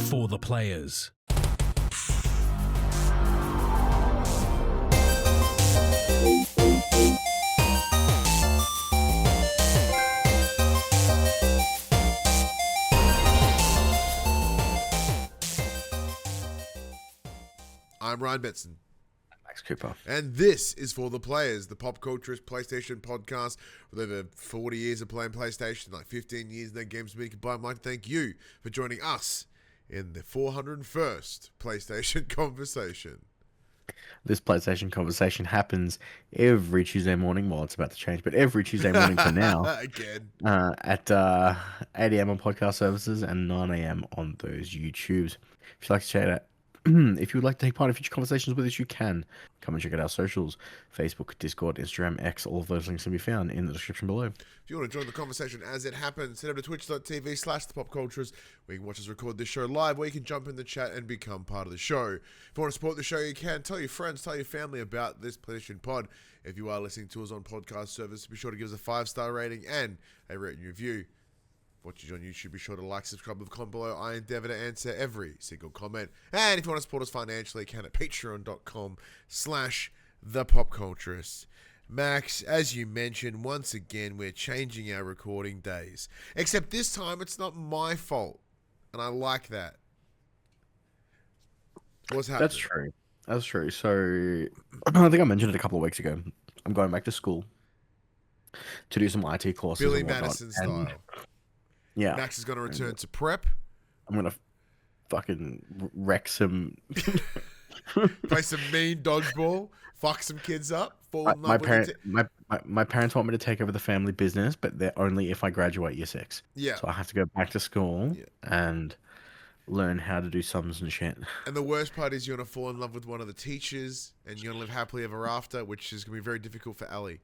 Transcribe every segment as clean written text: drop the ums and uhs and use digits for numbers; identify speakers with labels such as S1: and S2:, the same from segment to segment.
S1: For the players.
S2: I'm Ryan Betson.
S3: Max Cooper.
S2: And this is For the Players, the pop culturist PlayStation podcast with over 40 years of playing PlayStation, like 15 years in their games to be combined. I'd like to thank you for joining us in the 401st PlayStation Conversation.
S3: This PlayStation Conversation happens every Tuesday morning. Well, it's about to change, but every Tuesday morning for now.
S2: Again.
S3: At 8 a.m. on podcast services and 9 a.m. on those YouTubes. If you'd like to check it out, if you would like to take part in future conversations with us, you can come and check out our socials: Facebook, Discord, Instagram, X. All of those links can be found in the description below.
S2: If you want to join the conversation as it happens, head over to twitch.tv/thepopculturist, where you can watch us record this show live, where you can jump in the chat and become part of the show. If you want to support the show, you can. Tell your friends, tell your family about this PlayStation Pod. If you are listening to us on podcast service, be sure to give us a 5-star rating and a written review. Watch us on YouTube, be sure to like, subscribe, leave a comment below. I endeavor to answer every single comment. And if you want to support us financially, you can at patreon.com/thepopculturist. Max, as you mentioned, once again, we're changing our recording days. Except this time, it's not my fault. And I like that. What's happening?
S3: That's true. That's true. So, I think I mentioned it a couple of weeks ago. I'm going back to school to do some IT courses.
S2: Billy
S3: and whatnot.
S2: Madison style.
S3: Yeah.
S2: Max is going to return to prep.
S3: I'm going to fucking wreck some...
S2: Play some mean dodgeball. Fuck some kids up.
S3: My parents want me to take over the family business, but they're only if I graduate year 6.
S2: Yeah.
S3: So I have to go back to school and learn how to do sums and shit.
S2: And the worst part is you're going to fall in love with one of the teachers and you're going to live happily ever after, which is going to be very difficult for Ellie.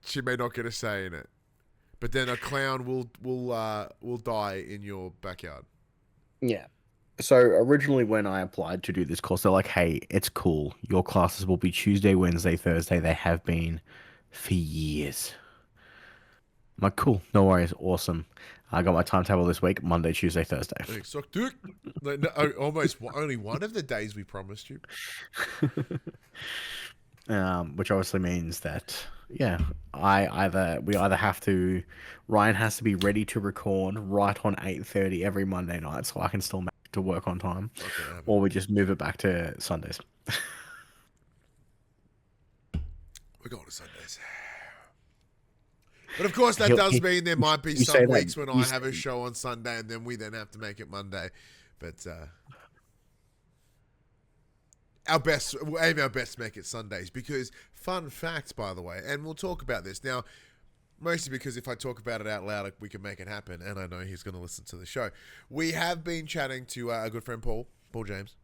S2: She may not get a say in it. But then a clown will die in your backyard.
S3: Yeah. So originally when I applied to do this course, they're like, hey, it's cool. Your classes will be Tuesday, Wednesday, Thursday. They have been for years. I'm like, cool. No worries. Awesome. I got my timetable this week, Monday, Tuesday, Thursday.
S2: Suck dick. No, almost only one of the days we promised you.
S3: Which obviously means that, yeah, we either have to, Ryan has to be ready to record right on 8:30 every Monday night so I can still make it to work on time, or we just move it back to Sundays.
S2: We're going to Sundays. But of course that does mean there might be some weeks when I have a show on Sunday and then we then have to make it Monday. But we'll aim our best to make it Sundays, because fun fact, by the way, and we'll talk about this now, mostly because if I talk about it out loud, we can make it happen, and I know he's going to listen to the show. We have been chatting to our good friend Paul James.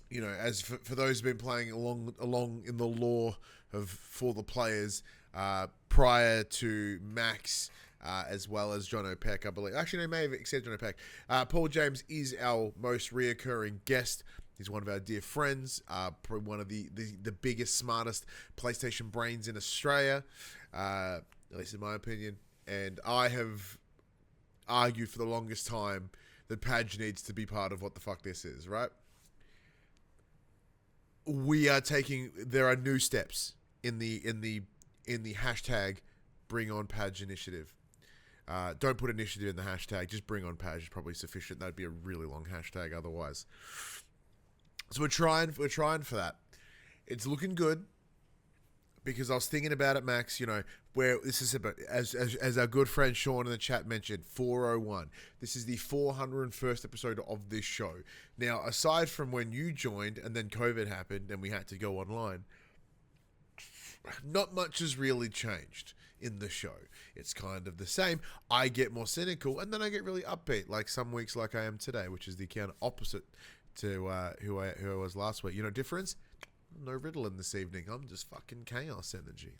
S2: You know, as for those who've been playing along in the lore of For the Players, prior to Max, as well as John O'Peck, I believe. Actually, no, may have except John O'Peck. Paul James is our most reoccurring guest. He's one of our dear friends, probably one of the biggest, smartest PlayStation brains in Australia, at least in my opinion. And I have argued for the longest time that Padge needs to be part of what the fuck this is, right? There are new steps in the hashtag Bring On Padge initiative. Don't put initiative in the hashtag, just Bring On Padge is probably sufficient. That'd be a really long hashtag otherwise. So we're trying for that. It's looking good, because I was thinking about it, Max, you know, where this is about, as our good friend Sean in the chat mentioned, 401. This is the 401st episode of this show. Now, aside from when you joined and then COVID happened and we had to go online, not much has really changed in the show. It's kind of the same. I get more cynical and then I get really upbeat, like some weeks like I am today, which is the kind of opposite to who I was last week. You know, difference? No Ritalin this evening. I'm just fucking chaos energy.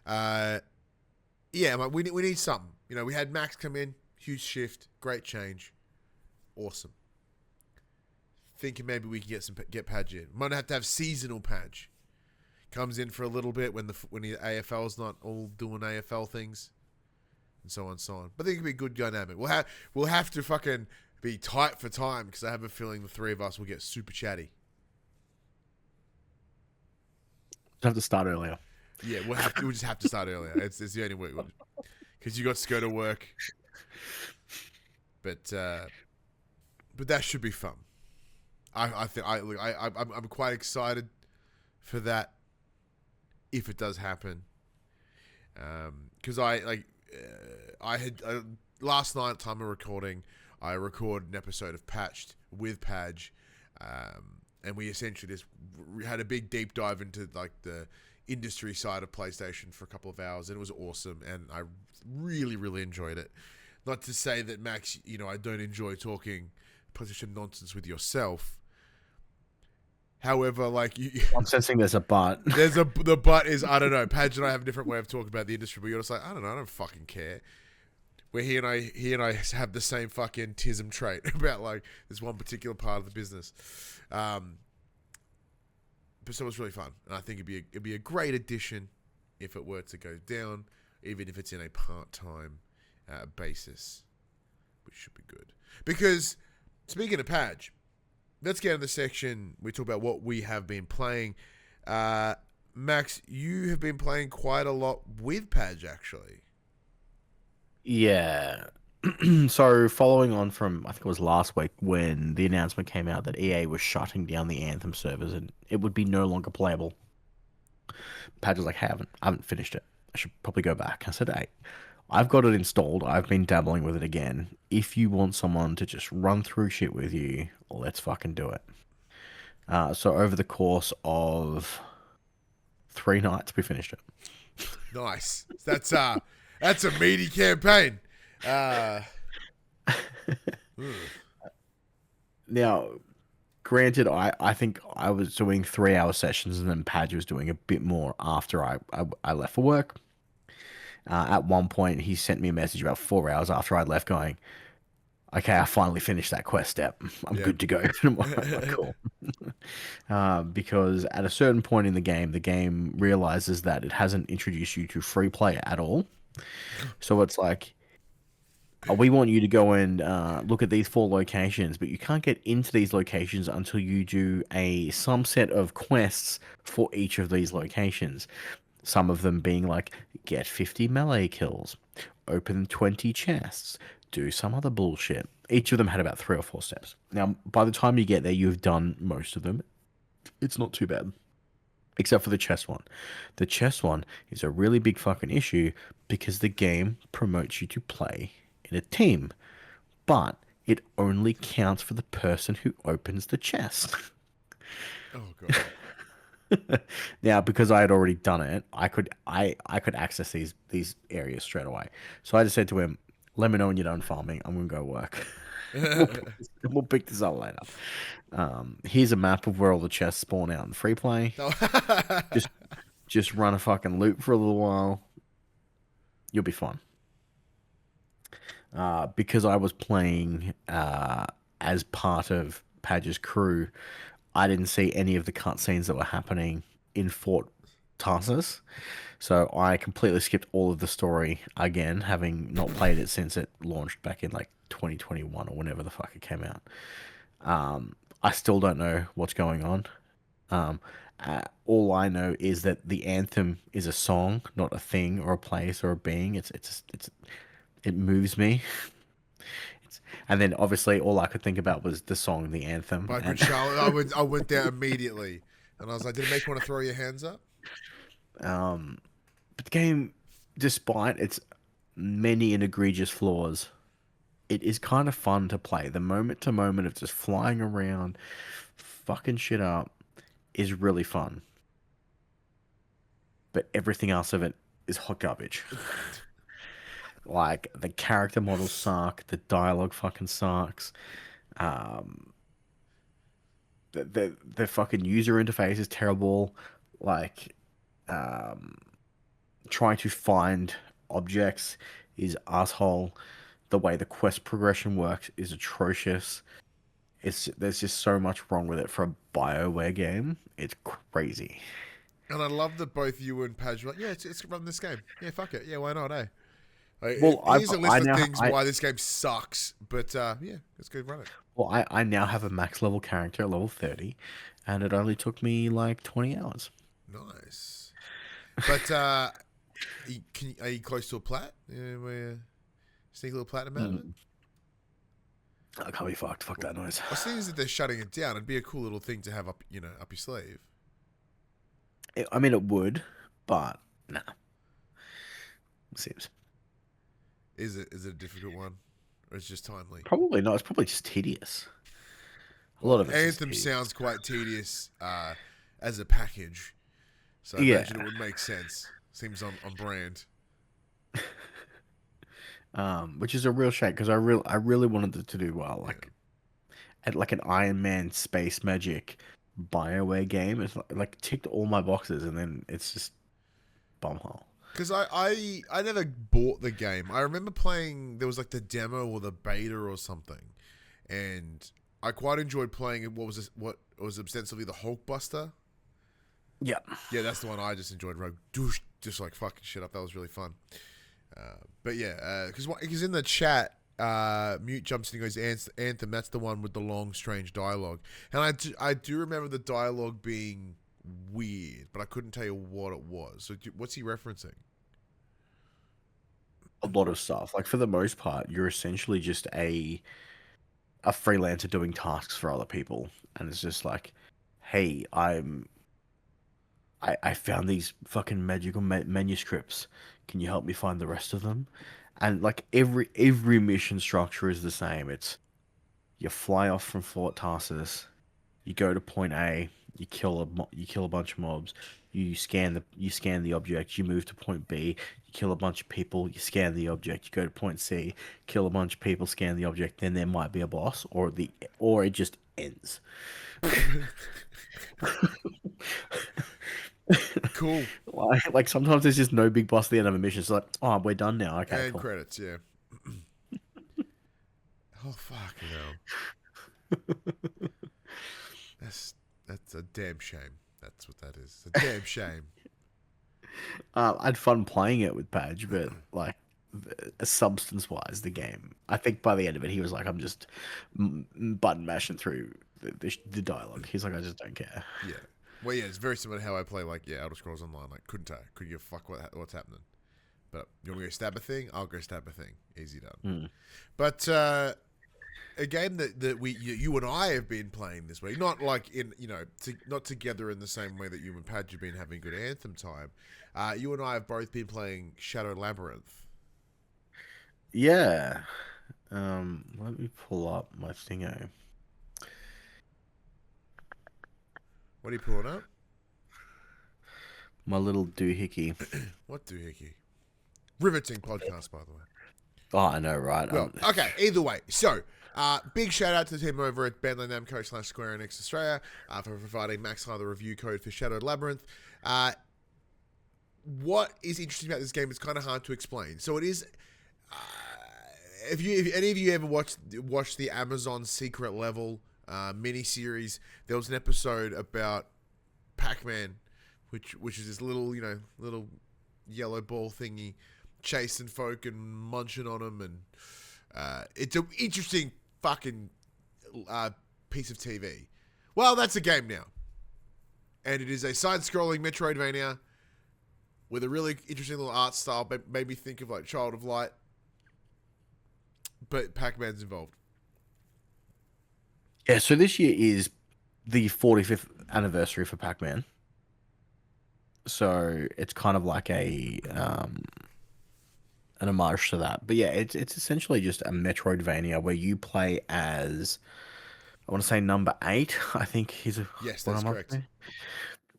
S2: Yeah, we need something. You know, we had Max come in, huge shift, great change, awesome. Thinking maybe we can get Padge in. Might have to have seasonal Padge. Comes in for a little bit when the AFL's not all doing AFL things, and so on and so on. But I think it'd be a good dynamic. We'll have to fucking be tight for time because I have a feeling the three of us will get super chatty.
S3: Just have to start earlier.
S2: Yeah, we'll just have to start earlier. It's the only way because you got to go to work. But that should be fun. I'm quite excited for that if it does happen. Because last night, time of recording, I recorded an episode of Patched with Padge, and we essentially just had a big deep dive into like the industry side of PlayStation for a couple of hours, and it was awesome, and I really, really enjoyed it. Not to say that, Max, I don't enjoy talking PlayStation nonsense with yourself. However, like
S3: I'm sensing there's a but.
S2: The but is, I don't know. Padge and I have a different way of talking about the industry, but you're just like, I don't know, I don't fucking care. Where he and I have the same fucking tism trait about like this one particular part of the business. But so it was really fun, and I think it'd be a great addition if it were to go down, even if it's in a part-time basis, which should be good. Because speaking of Padge, let's get in the section we talk about what we have been playing. Max, you have been playing quite a lot with Padge, actually.
S3: Yeah. So following on from, I think it was last week when the announcement came out that EA was shutting down the Anthem servers and it would be no longer playable. Padge was like, hey, I haven't finished it. I should probably go back. I said, hey, I've got it installed. I've been dabbling with it again. If you want someone to just run through shit with you, let's fucking do it. So over the course of 3 nights, we finished it.
S2: Nice. That's a meaty campaign.
S3: Now, granted, I think I was doing 3-hour sessions and then Padge was doing a bit more after I left for work. At one point, he sent me a message about 4 hours after I left going, okay, I finally finished that quest step. I'm good to go. I'm like, cool. Because at a certain point in the game realizes that it hasn't introduced you to free play at all. So it's like, we want you to go and look at these 4 locations, but you can't get into these locations until you do some set of quests for each of these locations. Some of them being like, get 50 melee kills, open 20 chests, do some other bullshit. Each of them had about 3 or 4 steps. Now, by the time you get there, you've done most of them. It's not too bad. Except for the chest one. The chest one is a really big fucking issue because the game promotes you to play in a team, but it only counts for the person who opens the chest.
S2: Oh god.
S3: Now, because I had already done it, I could access these areas straight away. So I just said to him, "Let me know when you're done farming. I'm gonna go work. We'll pick this up later." Here's a map of where all the chests spawn out in free play. Just run a fucking loop for a little while. You'll be fine. Because I was playing as part of Padge's crew, I didn't see any of the cutscenes that were happening in Fort Tarsus. So I completely skipped all of the story again, having not played it since it launched back in like 2021 or whenever the fuck it came out. I still don't know what's going on. All I know is that the Anthem is a song, not a thing or a place or a being. It moves me. And then obviously all I could think about was the song, the Anthem.
S2: By Good Charlotte, I went there immediately, and I was like, "Did it make you want to throw your hands up?"
S3: But the game, despite its many and egregious flaws, it is kind of fun to play. The moment to moment of just flying around, fucking shit up, is really fun. But everything else of it is hot garbage. Like, the character models suck, the dialogue fucking sucks, the fucking user interface is terrible. Like, trying to find objects is asshole. The way the quest progression works is atrocious. There's just so much wrong with it for a BioWare game. It's crazy.
S2: And I love that both you and Padge were like, "Yeah, it's run this game. Yeah, fuck it. Yeah, why not, eh?"
S3: Well,
S2: Here's a list
S3: I
S2: of
S3: now
S2: things why this game sucks, but yeah, let's go run it.
S3: I now have a max level character at level 30, and it only took me like 20 hours.
S2: Nice. But are you close to a plat? Yeah, where sneak a little platinum out of it?
S3: I can't be fucked. Fuck that noise.
S2: I see that they're shutting it down. It'd be a cool little thing to have up, up your sleeve.
S3: I mean, it would, but nah. Seems.
S2: Is it a difficult one, or is it just timely?
S3: Probably not. It's probably just tedious. A lot of it.
S2: Anthem sounds quite tedious as a package, so I imagine it would make sense. Seems on brand.
S3: Which is a real shame because I really wanted it to do well. Like an Iron Man Space Magic BioWare game. It's like ticked all my boxes, and then it's just bumhole.
S2: Because I never bought the game. I remember playing. There was like the demo or the beta or something, and I quite enjoyed playing it. What was ostensibly the Hulkbuster.
S3: Yeah,
S2: that's the one I just enjoyed. Just like fucking shit up. That was really fun. But yeah, because in the chat, Mute jumps in and goes, Anthem, that's the one with the long, strange dialogue. And I do remember the dialogue being weird, but I couldn't tell you what it was. So what's he referencing?
S3: a lot of stuff. Like for the most part, you're essentially just a freelancer doing tasks for other people, and it's just like, hey, I found these fucking magical manuscripts. Can you help me find the rest of them? And like every mission structure is the same. It's you fly off from Fort Tarsus, you go to point A, you kill a bunch of mobs, you scan the object, you move to point B, you kill a bunch of people, you scan the object, you go to point C, kill a bunch of people, scan the object, then there might be a boss, or it just ends.
S2: Cool.
S3: Like sometimes there's just no big boss at the end of a mission. It's like, oh, we're done now. Okay,
S2: And
S3: cool.
S2: credits, yeah. Oh fuck hell. That's a damn shame. That's what that is. It's a damn shame.
S3: I had fun playing it with Padge, but like substance-wise, the game. I think by the end of it, he was like, "I'm just button mashing through the dialogue." He's like, "I just don't care."
S2: Yeah. Well, yeah, it's very similar to how I play, like, Elder Scrolls Online. Like, couldn't give a fuck what's happening. But you want me to go stab a thing? I'll go stab a thing. Easy done. But a game that you and I have been playing this week, not like not together in the same way that you and Padge have been having good Anthem time. You and I have both been playing Shadow Labyrinth.
S3: Yeah. Let me pull up my thingo.
S2: What are you pulling up?
S3: My little doohickey.
S2: What doohickey? Riveting podcast, by the way.
S3: Oh, I know, right?
S2: Well, okay, either way. So, big shout out to the team over at Bandai Namco / Square Enix Australia for providing Max the review code for Shadow Labyrinth. What is interesting about this game is kind of hard to explain. So it is... if any of you ever watched the Amazon Secret Level mini-series, there was an episode about Pac-Man, which is this little yellow ball thingy chasing folk and munching on them, and it's an interesting fucking piece of TV. Well, that's a game now, and it is a side-scrolling Metroidvania with a really interesting little art style. Made me think of like Child of Light, but Pac-Man's involved.
S3: Yeah, so this year is the 45th anniversary for Pac-Man. So it's kind of like an homage to that. But yeah, it's essentially just a Metroidvania where you play as, I want to say number 8. I think he's a...
S2: Yes, that's correct.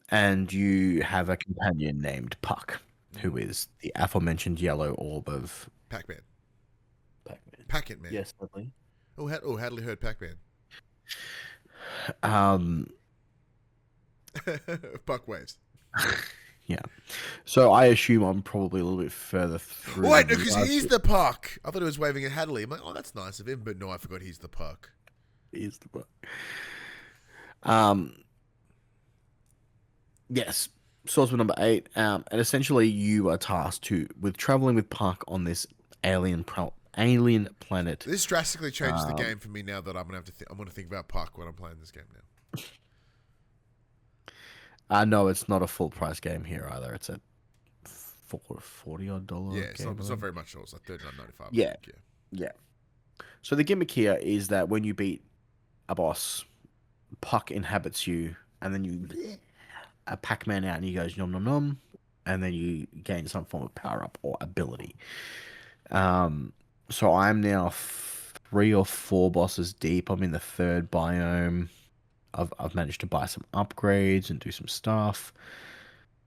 S3: And you have a companion named Puck, who is the aforementioned yellow orb of
S2: Pac-Man.
S3: Pac-Man. Yes, lovely.
S2: Hadley heard Pac-Man. Puck waves.
S3: Yeah. So I assume I'm probably a little bit further through.
S2: Wait, because he's the Puck. I thought he was waving at Hadley. I'm like, oh, that's nice of him. But no, I forgot he's the Puck.
S3: He's the Puck. Yes. Swordsman number 8. And essentially you are tasked with traveling with Puck on this Alien Planet.
S2: This drastically changes the game for me now that I'm gonna have to. I'm gonna think about Puck when I'm playing this game now.
S3: No, it's not a full price game here either. It's a $40 odd
S2: Yeah,
S3: game.
S2: it's not very much at all. It's like $39.95.
S3: Yeah. Yeah. So the gimmick here is that when you beat a boss, Puck inhabits you, and then you a Pac-Man out, and he goes nom nom nom, and then you gain some form of power up or ability. So I'm now 3 or 4 bosses deep. I'm in the 3rd biome. I've managed to buy some upgrades and do some stuff.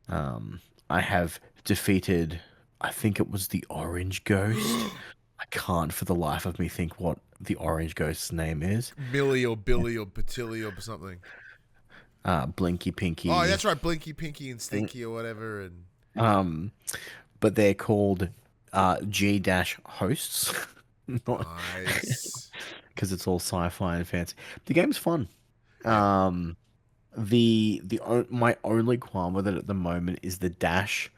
S3: I have defeated, I think it was the Orange Ghost. I can't for the life of me think what the Orange Ghost's name is.
S2: Millie or Billy or Patilli or something.
S3: Blinky Pinky.
S2: Oh, that's right, Blinky Pinky and Stinky or whatever. And
S3: but they're called G-hosts.
S2: Nice.
S3: Because it's all sci-fi and fancy. The game's fun. My only qualm with it at the moment is the dash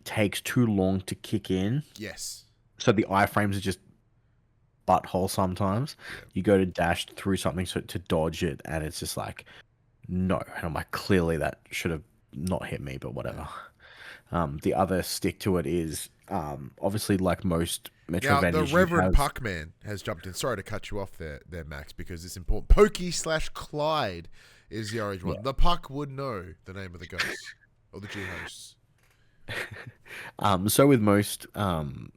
S3: takes too long to kick in.
S2: Yes.
S3: So the iframes are just butthole sometimes. Yeah. You go to dash through something to dodge it, and it's just like, no. And I'm like, clearly that should have not hit me, but whatever. The other stick to it is, obviously, like most Metroidvanias.
S2: Now, the Reverend Puckman has jumped in. Sorry to cut you off there, Max, because it's important. Pokey/Clyde is the orange one. Yeah. The Puck would know the name of the ghosts or the G-hosts.
S3: So with most, 2D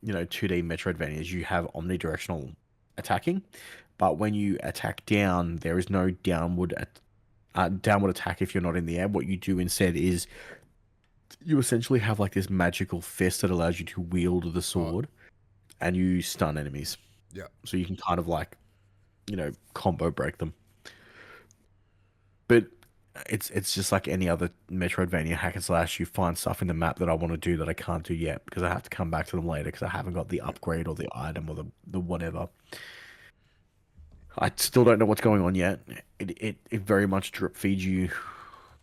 S3: Metroidvanias, you have omnidirectional attacking, but when you attack down, there is no downward attack if you're not in the air. What you do instead is you essentially have like this magical fist that allows you to wield the sword, and you stun enemies.
S2: Yeah.
S3: So you can kind of like, combo break them. But it's just like any other Metroidvania hack and slash. You find stuff in the map that I want to do that I can't do yet because I have to come back to them later because I haven't got the upgrade or the item or the whatever. I still don't know what's going on yet. It very much drip feeds you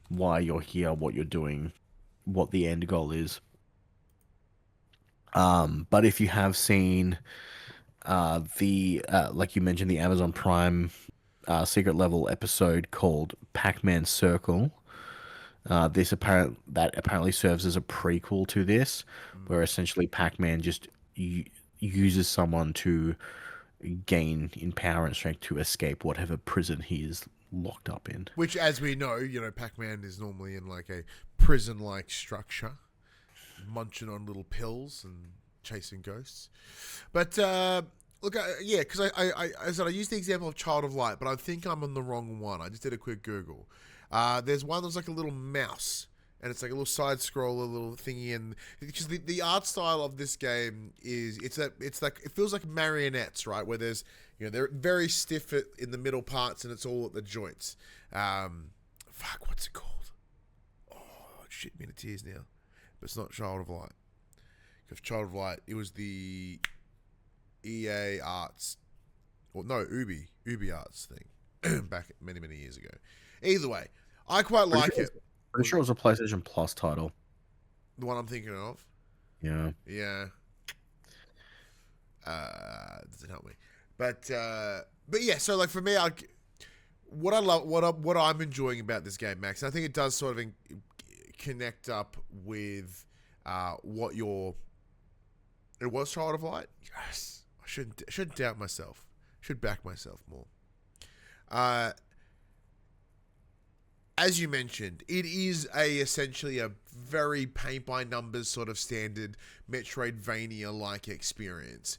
S3: why you're here, what you're doing, what the end goal is. But if you have seen like you mentioned, the Amazon Prime secret level episode called Pac-Man Circle, that apparently serves as a prequel to this, where essentially Pac-Man just uses someone to gain in power and strength to escape whatever prison he is locked up in.
S2: Which, as we know, Pac-Man is normally in like a prison-like structure, munching on little pills and chasing ghosts. But look, because I said I used the example of Child of Light, but I think I'm on the wrong one. I just did a quick Google. There's one that's like a little mouse, and it's like a little side scroller, little thingy, and because the art style of this game is it's like it feels like marionettes, right? Where there's they're very stiff in the middle parts, and it's all at the joints. What's it called? Oh, shit me to tears now. But it's not Child of Light. Because Child of Light, it was the EA Arts, or no, Ubi Arts thing back many years ago. Either way, I quite like it.
S3: Pretty sure it was a PlayStation Plus title.
S2: The one I'm thinking of.
S3: Yeah.
S2: Yeah. Doesn't help me, but yeah. So like for me, what I'm enjoying about this game, Max, and I think it does sort of connect up with what your. It was Child of Light. Yes, I shouldn't doubt myself. Should back myself more. As you mentioned, it is essentially a very paint by numbers sort of standard Metroidvania-like experience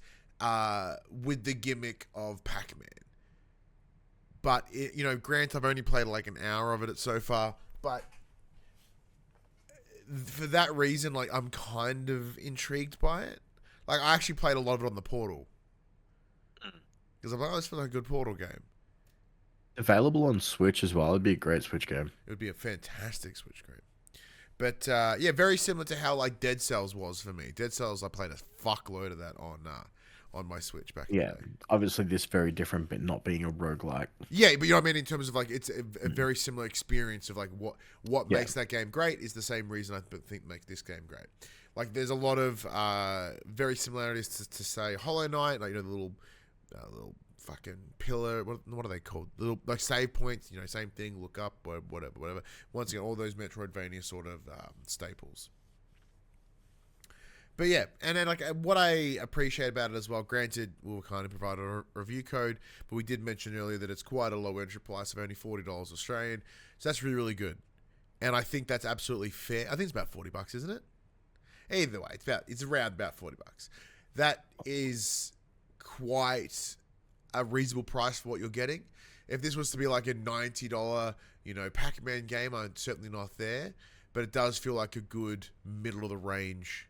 S2: with the gimmick of Pac-Man. But granted, I've only played like an hour of it so far, but for that reason, like I'm kind of intrigued by it. Like I actually played a lot of it on the Portal because I'm like, this feels like a good Portal game.
S3: Available on Switch as well. It'd be a great Switch game.
S2: It would be a fantastic Switch game. But yeah, very similar to how like Dead Cells was for me. Dead Cells, I played a fuckload of that on my Switch back in the day.
S3: Obviously this very different, but not being a roguelike.
S2: Yeah, but you know what I mean? In terms of like, it's a very similar experience of like what makes that game great is the same reason I think makes this game great. Like there's a lot of very similarities to say Hollow Knight, like the little fucking pillar. What are they called? Little like save points. Same thing. Look up or whatever. Once again, all those Metroidvania sort of staples. But yeah, and then like what I appreciate about it as well. Granted, we were kind of provided a review code, but we did mention earlier that it's quite a low entry price of only $40 Australian. So that's really, really good, and I think that's absolutely fair. I think it's about $40, isn't it? Either way, it's around about $40. That is quite a reasonable price for what you're getting. If this was to be like a $90, Pac-Man game, I'm certainly not there, but it does feel like a good middle of the range.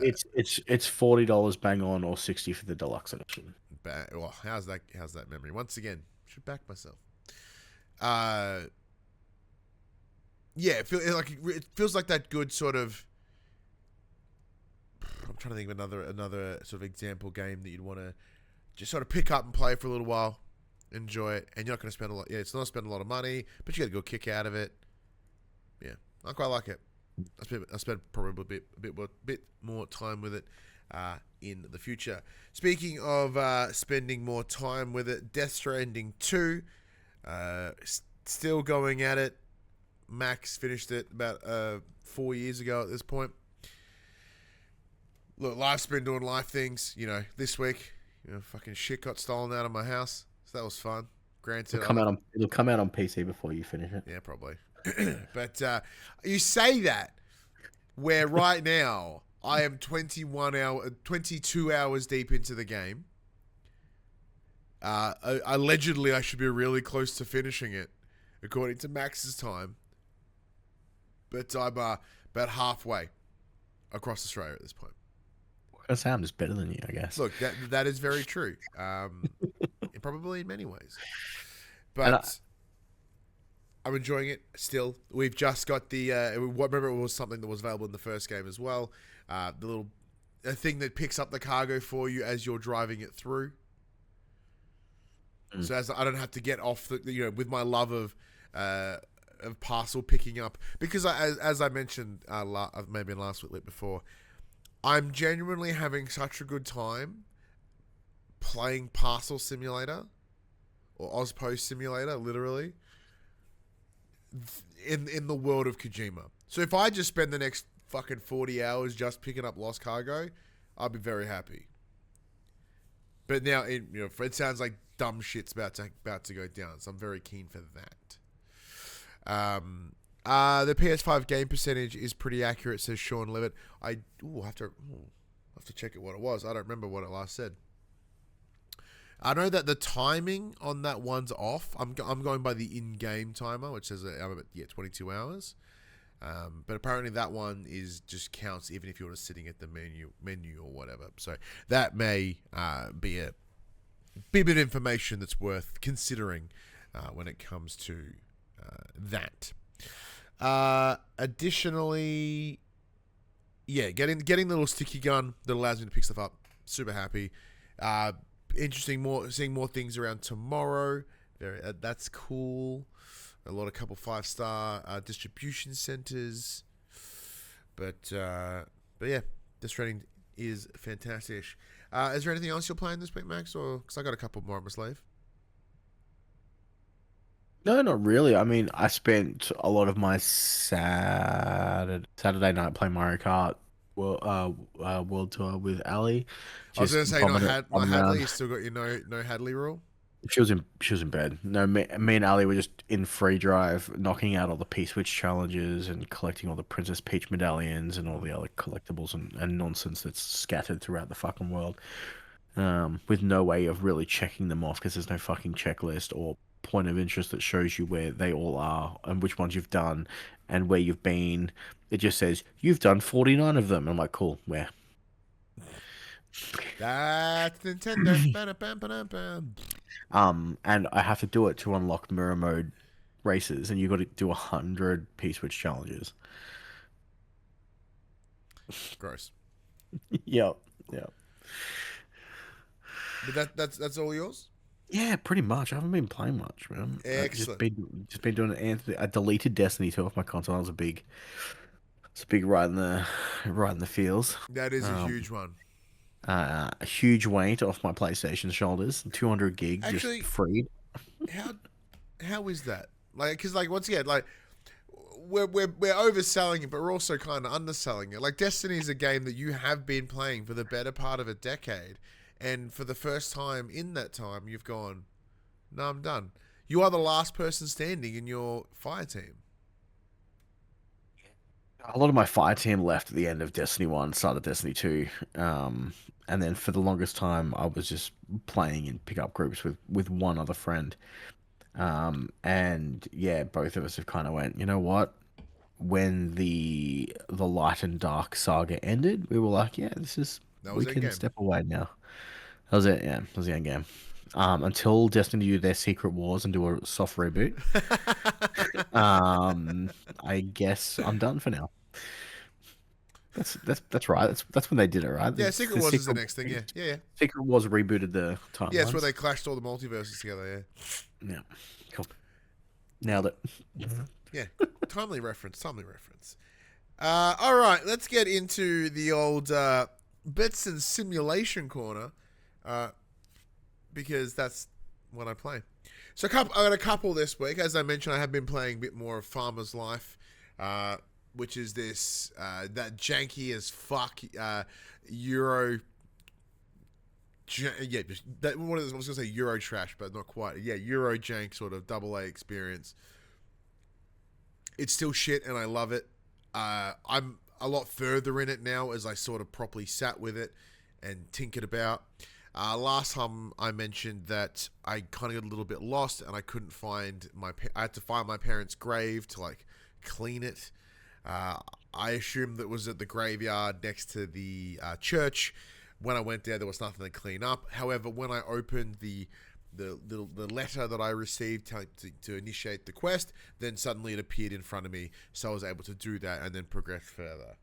S3: It's $40 bang on, or $60 for the deluxe edition.
S2: Well, how's that memory? Once again, should back myself. Yeah, it feels like that good sort of. I'm trying to think of another sort of example game that you'd want to just sort of pick up and play for a little while, enjoy it, and you're not going to spend a lot. Yeah, it's not spend a lot of money, but you get a good kick out of it. Yeah, I quite like it. I spent probably a bit more time with it in the future. Speaking of spending more time with it, Death Stranding 2, still going at it. Max finished it about 4 years ago at this point. Look, life's been doing life things. This week, fucking shit got stolen out of my house, so that was fun. Granted,
S3: it'll come out on PC before you finish it.
S2: Yeah, probably. But you say that where right now I am 22 hours deep into the game. Allegedly, I should be really close to finishing it, according to Max's time. But I'm about halfway across Australia at this point.
S3: Sam is better than you, I guess.
S2: Look, that is very true. Probably in many ways. But I'm enjoying it still. We've just got the remember it was something that was available in the first game as well. The little thing that picks up the cargo for you as you're driving it through. So as I don't have to get off with my love of parcel picking up, because as I mentioned maybe in last week before, I'm genuinely having such a good time playing Parcel Simulator or Ozpost Simulator, literally, in the world of Kojima. So if I just spend the next fucking 40 hours just picking up lost cargo, I'll be very happy. But now it sounds like dumb shit's about to go down, so I'm very keen for that. The PS5 game percentage is pretty accurate, says Sean Levitt. I have to check it what it was. I don't remember what it last said. I know that the timing on that one's off. I'm going by the in-game timer, which says 22 hours. But apparently that one just counts even if you're just sitting at the menu or whatever. So that may be a bit of information that's worth considering when it comes to that. Additionally, yeah, getting the little sticky gun that allows me to pick stuff up. Super happy. Interesting. Seeing more things around tomorrow. That's cool. Couple 5-star distribution centers. But yeah, Death Stranding is fantastic. Is there anything else you're playing this week, Max? Or because I got a couple more on my sleeve.
S3: No, not really. I mean, I spent a lot of my Saturday night playing Mario Kart World Tour with Ali.
S2: I was going to say, no Hadley. You still got your no Hadley rule?
S3: She was in bed. No, me and Ali were just in free drive, knocking out all the P-Switch challenges and collecting all the Princess Peach medallions and all the other collectibles and nonsense that's scattered throughout the fucking world. With no way of really checking them off because there's no fucking checklist or point of interest that shows you where they all are and which ones you've done and where you've been. It just says you've done 49 of them. I'm like, cool, where?
S2: That's Nintendo.
S3: And I have to do it to unlock mirror mode races, and you got to do 100 P-Switch challenges.
S2: Gross.
S3: Yep.
S2: But that's all yours?
S3: Yeah, pretty much. I haven't been playing much, man.
S2: Excellent.
S3: Just been doing Anthem. I deleted Destiny 2 off my console. That was a big It's a big right in the feels.
S2: That is a
S3: Um,
S2: huge one.
S3: a huge weight off my PlayStation shoulders. 200 gig just
S2: Actually,
S3: freed.
S2: how how is that? Like, because like once again, like we're overselling it, but we're also kind of underselling it. Like Destiny is a game that you have been playing for the better part of a decade, and for the first time in that time, you've gone, "No, I'm done." You are the last person standing in your fire team.
S3: A lot of my fire team left at the end of Destiny 1, started Destiny 2. And then for the longest time, I was just playing in pickup groups with one other friend. And yeah, both of us have kind of went, you know what? When the light and dark saga ended, we were like, yeah,
S2: That was
S3: we
S2: in
S3: can
S2: game.
S3: step away now. That was it, yeah. That was the end game. Until Destiny do their Secret Wars and do a soft reboot. I guess I'm done for now. That's right. That's when they did it, right?
S2: Yeah, Secret Wars is the next thing. Yeah, yeah, yeah.
S3: Secret Wars rebooted the
S2: Yeah, it's where
S3: timelines.
S2: they clashed all the multiverses together.
S3: Yeah, cool. Nailed it.
S2: Yeah, yeah. Timely reference. Timely reference. All right, let's get into the old Betson simulation corner, uh, because that's what I play. So I got a couple this week. As I mentioned, I have been playing a bit more of Farmer's Life, which is this that janky as fuck Euro. Yeah, that one of those, I was gonna say Euro trash, but not quite. Yeah, Euro jank sort of double A experience. It's still shit, and I love it. I'm a lot further in it now as I sort of properly sat with it and tinkered about. Last time I mentioned that I kind of got a little bit lost and I couldn't find I had to find my parents' grave to like clean it. I assumed that it was at the graveyard next to the church. When I went there was nothing to clean up. However, when I opened the letter that I received to initiate the quest, then suddenly it appeared in front of me, so I was able to do that and then progress further.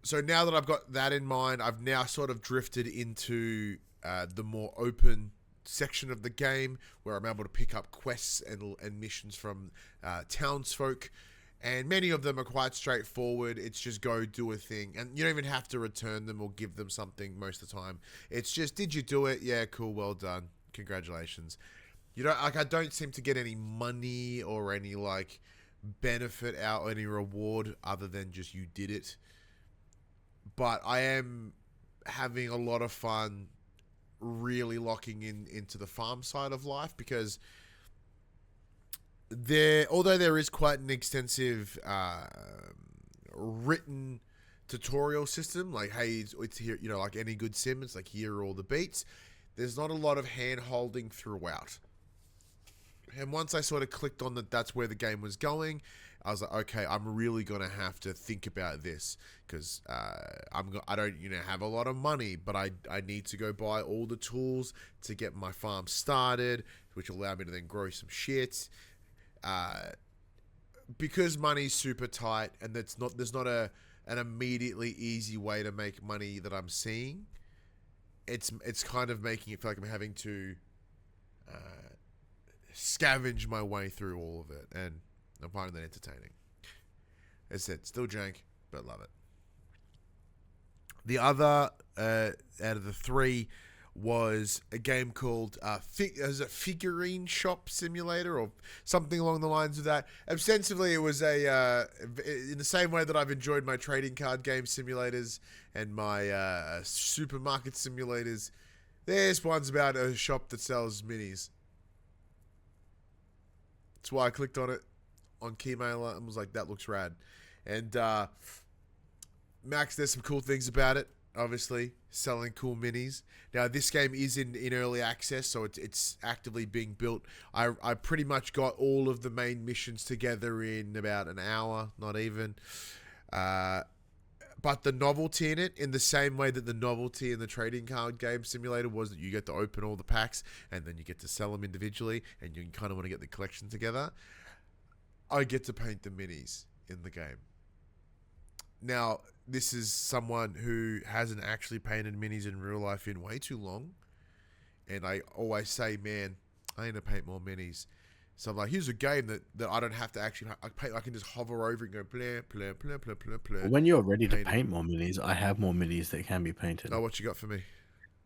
S2: So now that I've got that in mind, I've now sort of drifted into the more open section of the game where I'm able to pick up quests and missions from townsfolk. And many of them are quite straightforward. It's just go do a thing. And you don't even have to return them or give them something most of the time. It's just, did you do it? Yeah, cool, well done. Congratulations. You know, like I don't seem to get any money or any like benefit out, any reward other than just you did it. But I am having a lot of fun really locking into the farm side of life because although there is quite an extensive written tutorial system, like hey, it's here, you know, like any good sim, it's like here are all the beats. There's not a lot of hand holding throughout. And once I sort of clicked on that's where the game was going, I was like, okay, I'm really gonna have to think about this because I don't have a lot of money, but I need to go buy all the tools to get my farm started, which will allow me to then grow some shit. Because money's super tight and there's not an immediately easy way to make money that I'm seeing. It's kind of making it feel like I'm having to scavenge my way through all of it, and I'm finding that entertaining. As I said, still jank, but love it. The other out of the three was a game called FigurineShopSimulator or something along the lines of that. Ostensibly, it was in the same way that I've enjoyed my trading card game simulators and my supermarket simulators. This one's about a shop that sells minis. That's why I clicked on it on Keymailer and was like, that looks rad. And Max, there's some cool things about it. Obviously, selling cool minis. Now, this game is in early access, so it's actively being built. I pretty much got all of the main missions together in about an hour, not even. But the novelty in it, in the same way that the novelty in the trading card game simulator was that you get to open all the packs and then you get to sell them individually and you kind of want to get the collection together, I get to paint the minis in the game. Now, this is someone who hasn't actually painted minis in real life in way too long. And I always say, man, I need to paint more minis. So I'm like, here's a game that I don't have to actually. I can just hover over and go blah blah blah blah blah blah.
S3: When you're ready to
S2: Paint it.
S3: paint more minis, I have more minis that can be painted.
S2: Oh, what you got for me?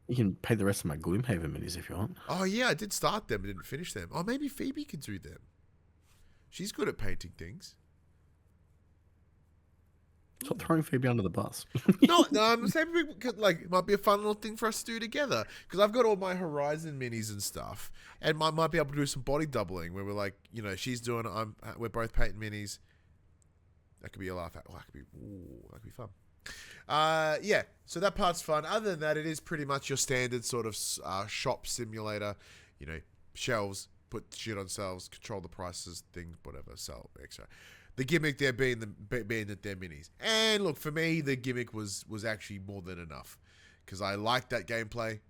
S3: You can paint the rest of my Gloomhaven minis if you want.
S2: Oh yeah, I did start them, but didn't finish them. Oh, maybe Phoebe could do them. She's good at painting things.
S3: Stop throwing Phoebe under the bus.
S2: No, I'm saying it might be a fun little thing for us to do together, because I've got all my Horizon minis and stuff, and I might be able to do some body doubling where we're like, she's doing it, we're both painting minis. That could be a laugh. Oh, that could be fun. Yeah, so that part's fun. Other than that, it is pretty much your standard sort of shop simulator. Shelves, put shit on shelves, control the prices, things, whatever, sell extra. The gimmick there being that they're minis. And look, for me, the gimmick was actually more than enough, because I liked that gameplay.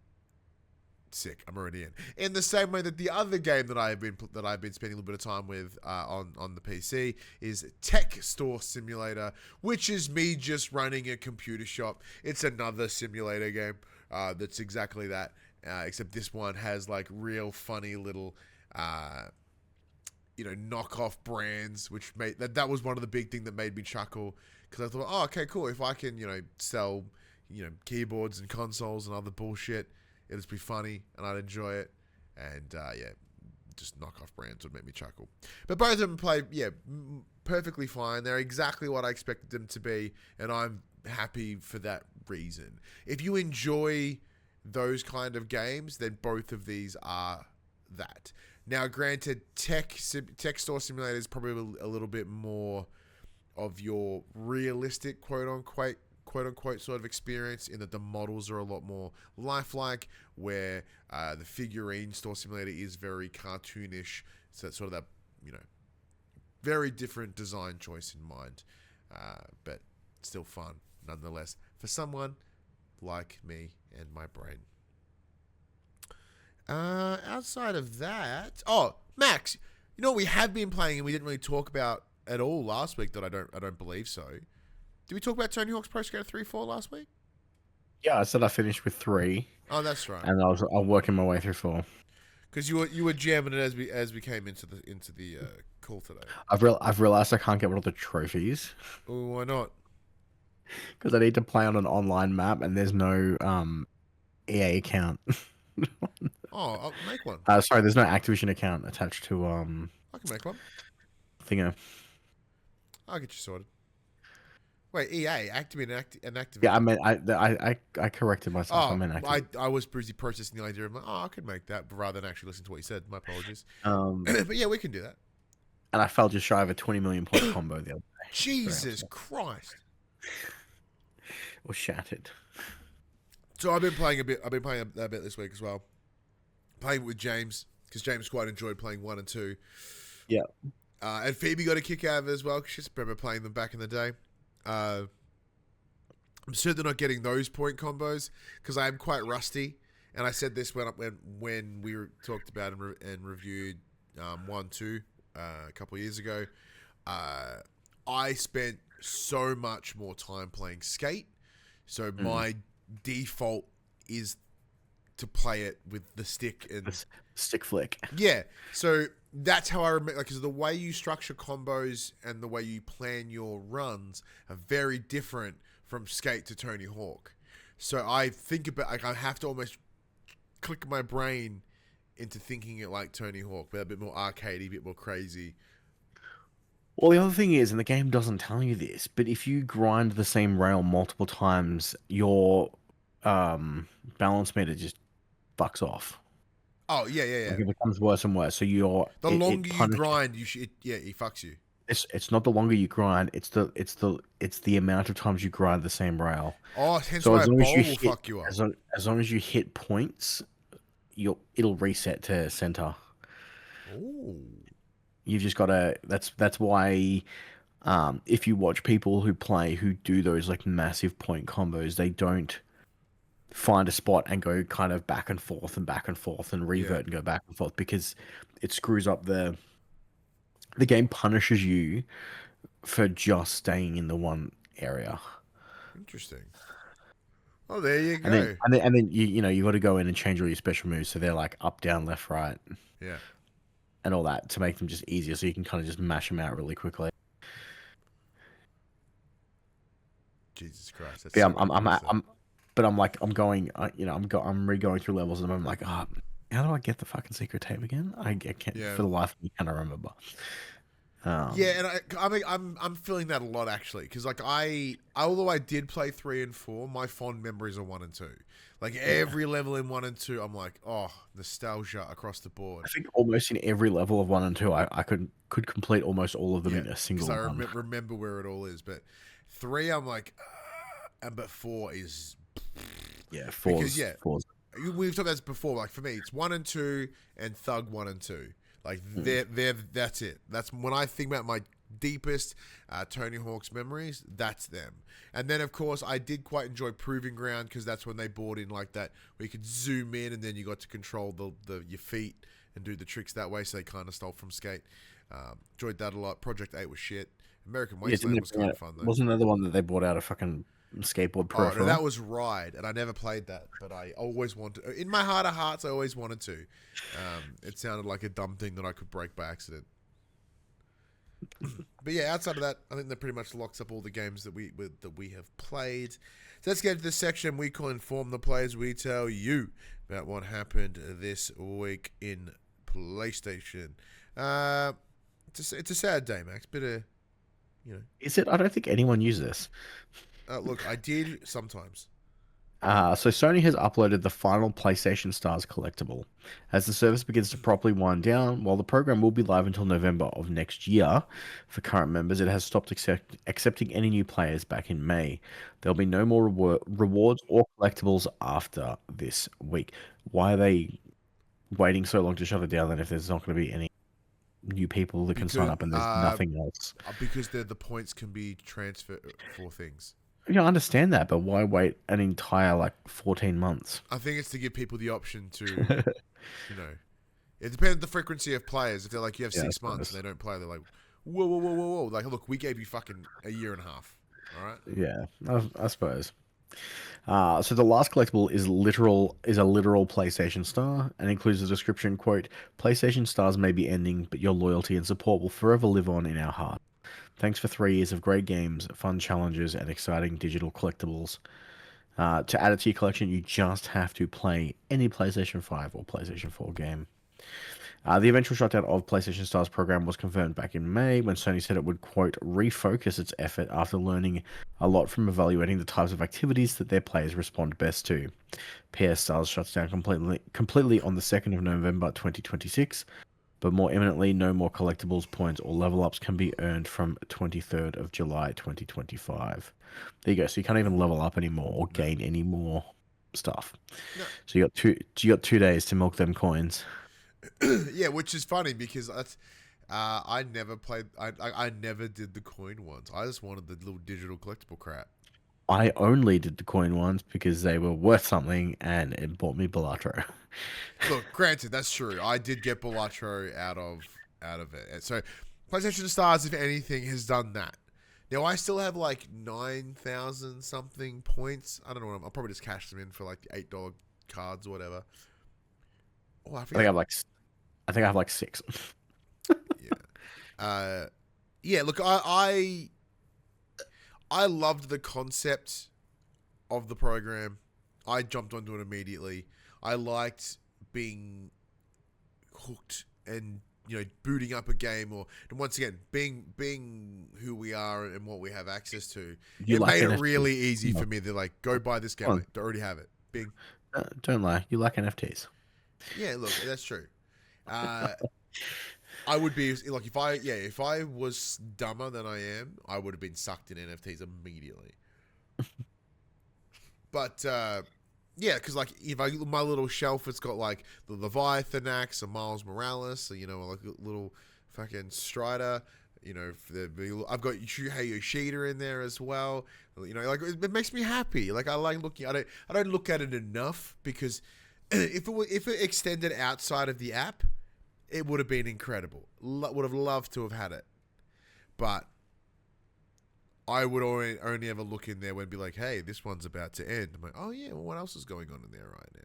S2: Sick, I'm already in. In the same way that the other game that I've been spending a little bit of time with on the PC is Tech Store Simulator, which is me just running a computer shop. It's another simulator game that's exactly that, except this one has like real funny little knockoff brands, which made that was one of the big thing that made me chuckle, because I thought, oh, okay, cool. If I can, sell, keyboards and consoles and other bullshit, it'll just be funny and I'd enjoy it. And yeah, just knockoff brands would make me chuckle. But both of them play, perfectly fine. They're exactly what I expected them to be, and I'm happy for that reason. If you enjoy those kind of games, then both of these are that. Now, granted, Tech Store Simulator is probably a little bit more of your realistic quote unquote sort of experience, in that the models are a lot more lifelike, where the Figurine Store Simulator is very cartoonish. So it's sort of that, very different design choice in mind, but still fun nonetheless for someone like me and my brain. Outside of that, Max, what we have been playing and we didn't really talk about at all last week, that I don't believe so. Did we talk about Tony Hawk's Pro Skater 3-4 last week?
S3: Yeah, I said I finished with 3.
S2: Oh, that's right.
S3: And I'm working my way through 4.
S2: Because you were jamming it as we came into the call today.
S3: I've realized I can't get one of the trophies.
S2: Oh, why not?
S3: Because I need to play on an online map, and there's no EA account.
S2: Oh, I'll make one.
S3: Sorry, there's no Activision account attached to
S2: I can make one.
S3: Thingo.
S2: I'll get you sorted. Wait, EA, Activision, and Activision.
S3: Yeah, I meant I corrected myself. I meant Activision.
S2: I was busy processing the idea of I could make that, but rather than actually listen to what you said. My apologies. But yeah, we can do that.
S3: And I fell just shy of a 20 million point combo the other day.
S2: Jesus Christ!
S3: Or shattered.
S2: So I've been playing a bit. I've been playing a bit this week as well. Playing with James, because James quite enjoyed playing 1 and 2.
S3: Yeah.
S2: And Phoebe got a kick out of it as well, because she remember playing them back in the day. I'm certainly not getting those point combos, because I am quite rusty. And I said this when we talked about and reviewed 1-2 a couple of years ago. I spent so much more time playing Skate, so my default is to play it with the stick and
S3: the stick flick.
S2: Yeah, so that's how I remember, because the way you structure combos and the way you plan your runs are very different from Skate to Tony Hawk. So I think about, I have to almost click my brain into thinking it like Tony Hawk, but a bit more arcadey, a bit more crazy.
S3: Well, the other thing is, and the game doesn't tell you this, but if you grind the same rail multiple times, your balance meter just fucks off.
S2: Oh yeah.
S3: Like it becomes worse and worse. So
S2: the longer you grind, it fucks you.
S3: It's not the longer you grind; it's the amount of times you grind the same rail.
S2: Oh, hence why a bowl will fuck you up.
S3: As long as you hit points, it'll reset to center.
S2: Ooh.
S3: You've just got to. That's why, if you watch people who do those like massive point combos, they don't find a spot and go kind of back and forth and revert and go back and forth, because it screws up the game. Punishes you for just staying in the one area.
S2: Interesting. Oh, there you go.
S3: And then you got to go in and change all your special moves, so they're like up, down, left, right.
S2: Yeah.
S3: and all that to make them just easier, so you can kind of just mash them out really quickly.
S2: Jesus Christ, that's
S3: But yeah,
S2: so many moves, though.
S3: but I'm like, I'm going, I'm re-going through levels, and I'm like, how do I get the fucking secret tape again? I can't,
S2: Yeah.
S3: for the life of me, can't remember.
S2: Yeah, and I mean, I'm feeling that a lot actually, because like although I did play 3 and 4, my fond memories are 1 and 2. Like every level in 1 and 2, I'm like, oh, nostalgia across the board.
S3: I think almost in every level of 1 and 2, I could complete almost all of them
S2: Yeah,
S3: in a
S2: because
S3: single
S2: I
S3: run.
S2: remember where it all is. But 3, I'm like, and but 4 is
S3: Yeah,
S2: because yeah,
S3: fours.
S2: we've talked about this before. Like for me, it's 1 and 2 and Thug 1 and 2. Like that's it. That's when I think about my deepest Tony Hawk's memories. That's them. And then of course I did quite enjoy Proving Ground, because that's when they brought in like that where you could zoom in and then you got to control your feet and do the tricks that way. So they kind of stole from Skate. Enjoyed that a lot. Project 8 was shit. American
S3: Yeah,
S2: Wasteland was kind of fun though.
S3: wasn't that the one that they brought out a fucking skateboard
S2: Oh no,
S3: peripheral?
S2: that was Ride, and I never played that, but I always wanted. In my heart of hearts, I always wanted to. It sounded like a dumb thing that I could break by accident. But yeah, outside of that, I think that pretty much locks up all the games that we have played. So let's get into this section we call Inform the Players. We tell you about what happened this week in PlayStation. It's a sad day, Max. Bit of,
S3: Is it? I don't think anyone uses this.
S2: look, I did sometimes.
S3: So Sony has uploaded the final PlayStation Stars collectible. As the service begins to properly wind down, while the program will be live until November of next year, for current members, it has stopped accepting any new players back in May. There'll be no more rewards or collectibles after this week. Why are they waiting so long to shut it down then if there's not going to be any new people that can sign up and there's nothing else?
S2: Because the points can be transferred for things.
S3: I understand that, but why wait an entire 14 months?
S2: I think it's to give people the option to, it depends on the frequency of players. If they're like, you have 6 months and they don't play, they're like, whoa, whoa, whoa, whoa, whoa. Like, look, we gave you fucking a year and a half. All right.
S3: Yeah, I suppose. So the last collectible is a literal PlayStation Star and includes the description, quote, PlayStation Stars may be ending, but your loyalty and support will forever live on in our heart. Thanks for 3 years of great games, fun challenges, and exciting digital collectibles. To add it to your collection, you just have to play any PlayStation 5 or PlayStation 4 game. The eventual shutdown of PlayStation Stars program was confirmed back in May when Sony said it would, quote, refocus its effort after learning a lot from evaluating the types of activities that their players respond best to. PS Stars shuts down completely on the 2nd of November 2026, but more imminently, no more collectibles, points, or level ups can be earned from 23rd of July 2025. There you go. So you can't even level up anymore or gain any more stuff. No. So you got 2 days to milk them coins.
S2: Yeah, which is funny because that's I never played. I never did the coin ones. I just wanted the little digital collectible crap.
S3: I only did the coin ones because they were worth something and it bought me Balatro.
S2: Look, granted, that's true. I did get Balatro out of it. So PlayStation Stars, if anything, has done that. Now I still have like 9,000 something points. I don't know. I'll probably just cash them in for like the $8 cards or whatever. Oh, I think
S3: I have like 6.
S2: Yeah. Yeah. Look, I loved the concept of the program. I jumped onto it immediately. I liked being hooked and booting up a game, and once again being who we are and what we have access to. It made it really easy for me. They're like, go buy this game. Like, they already have it. Bing.
S3: Don't lie. You like NFTs.
S2: Yeah, look, that's true. I would be like if I was dumber than I am, I would have been sucked in NFTs immediately. But yeah, because like if I my little shelf, it's got like the Leviathan axe, a Miles Morales, like a little fucking Strider. I've got Shuhei Yoshida in there as well. Like it makes me happy. Like I like looking at it. I don't look at it enough because if it extended outside of the app, it would have been incredible. Would have loved to have had it, but I would only ever look in there when be like, hey, this one's about to end. I'm like, oh yeah, well, what else is going on in there right now?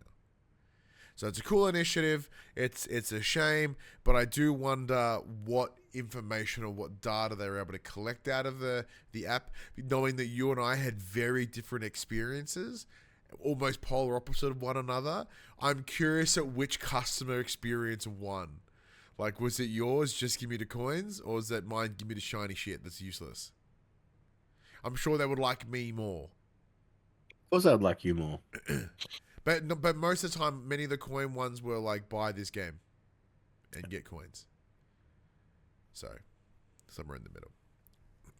S2: So it's a cool initiative. It's a shame, but I do wonder what information or what data they were able to collect out of the app, knowing that you and I had very different experiences, almost polar opposite of one another. I'm curious at which customer experience won. Like, was it yours, just give me the coins, or was that mine, give me the shiny shit that's useless? I'm sure they would like me more.
S3: Of course, I'd like you more.
S2: But most of the time, many of the coin ones were like, buy this game and get coins. So, somewhere in the middle.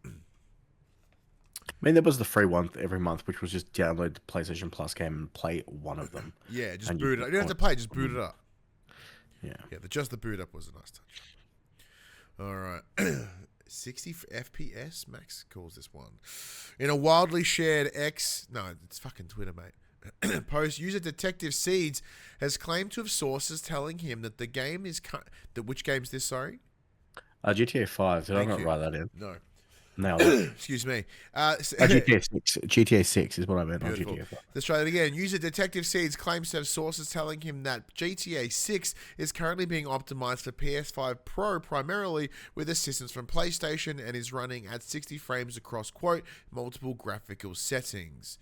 S3: I mean, there was the free one every month, which was just download the PlayStation Plus game and play one of them.
S2: Yeah, just boot it up. You don't have to play, just boot it up.
S3: Yeah.
S2: Yeah, just the boot up was a nice touch. All right. 60 FPS, Max calls this one. In a wildly shared it's fucking Twitter, mate. Post, user Detective Seeds has claimed to have sources telling him that the game is... which game's this, sorry?
S3: GTA 5. Did I not write that in?
S2: No.
S3: Nailed it.
S2: Excuse me.
S3: GTA 6. GTA 6 is what I meant,
S2: Beautiful.
S3: not GTA 5.
S2: Let's try that again. User Detective Seeds claims to have sources telling him that GTA 6 is currently being optimized for PS5 Pro primarily with assistance from PlayStation and is running at 60 frames across, quote, multiple graphical settings.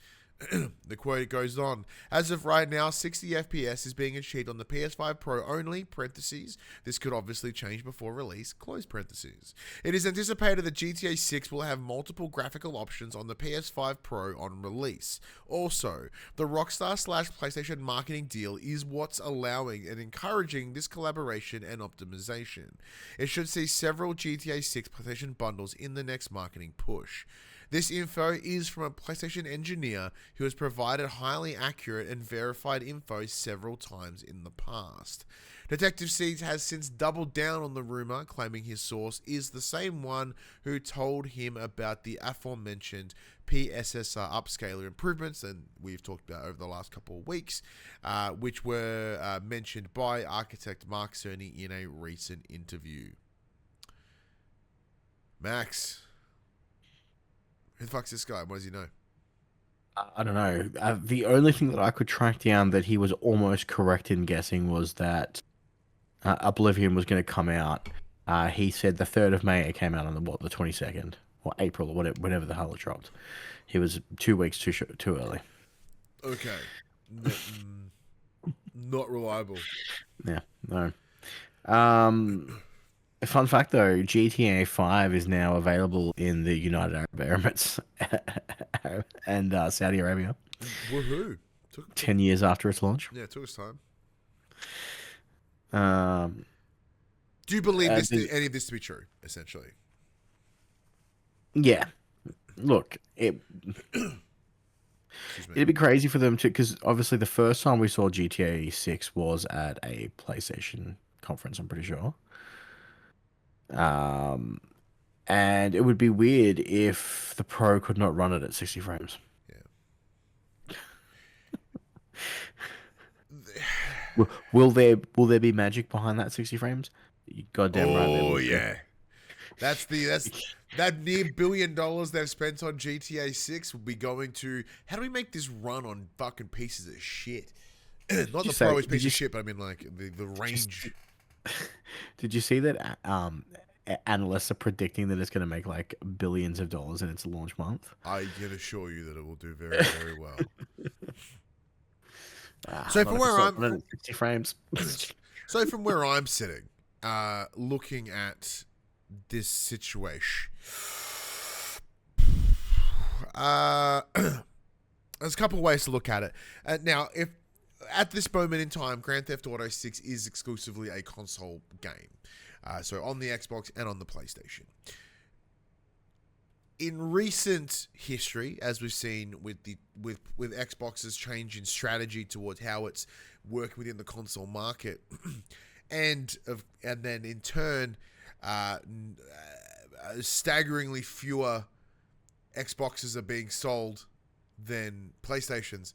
S2: The quote goes on. As of right now, 60 FPS is being achieved on the PS5 Pro only, parentheses. This could obviously change before release, close parentheses. It is anticipated that GTA 6 will have multiple graphical options on the PS5 Pro on release. Also, the Rockstar/PlayStation marketing deal is what's allowing and encouraging this collaboration and optimization. It should see several GTA 6 PlayStation bundles in the next marketing push. This info is from a PlayStation engineer who has provided highly accurate and verified info several times in the past. Detective Seeds has since doubled down on the rumor, claiming his source is the same one who told him about the aforementioned PSSR upscaler improvements, and we've talked about over the last couple of weeks, which were mentioned by architect Mark Cerny in a recent interview. Max, who the fuck's this guy? What does he know?
S3: I don't know. The only thing that I could track down that he was almost correct in guessing was that Oblivion was going to come out. He said the 3rd of May. It came out on the 22nd or April or whatever the hell it dropped. He was 2 weeks too early.
S2: Okay. Not reliable.
S3: Yeah, no. Fun fact though, GTA 5 is now available in the United Arab Emirates and Saudi Arabia.
S2: Woohoo!
S3: 10 years after its launch.
S2: Yeah, it took us time.
S3: Do
S2: you believe any of this to be true? Essentially.
S3: Yeah. Look, it'd be crazy for them to, because obviously the first time we saw GTA 6 was at a PlayStation conference, I'm pretty sure. And it would be weird if the Pro could not run it at 60 frames.
S2: Yeah.
S3: Will there be magic behind that 60 frames? You goddamn right.
S2: Oh yeah. That's that near $1 billion they've spent on GTA 6 will be going to, how do we make this run on fucking pieces of shit? Not the Pro is piece of shit, but I mean like the range.
S3: Did you see that analysts are predicting that it's going to make like billions of dollars in its launch month?
S2: I can assure you that it will do very, very well. So from where I'm
S3: 60 frames.
S2: So from where I'm sitting, looking at this situation, there's a couple of ways to look at it. Now, if at this moment in time, Grand Theft Auto 6 is exclusively a console game. So on the Xbox and on the PlayStation. In recent history, as we've seen with Xbox's change in strategy towards how it's worked within the console market, and then in turn, staggeringly fewer Xboxes are being sold than PlayStations,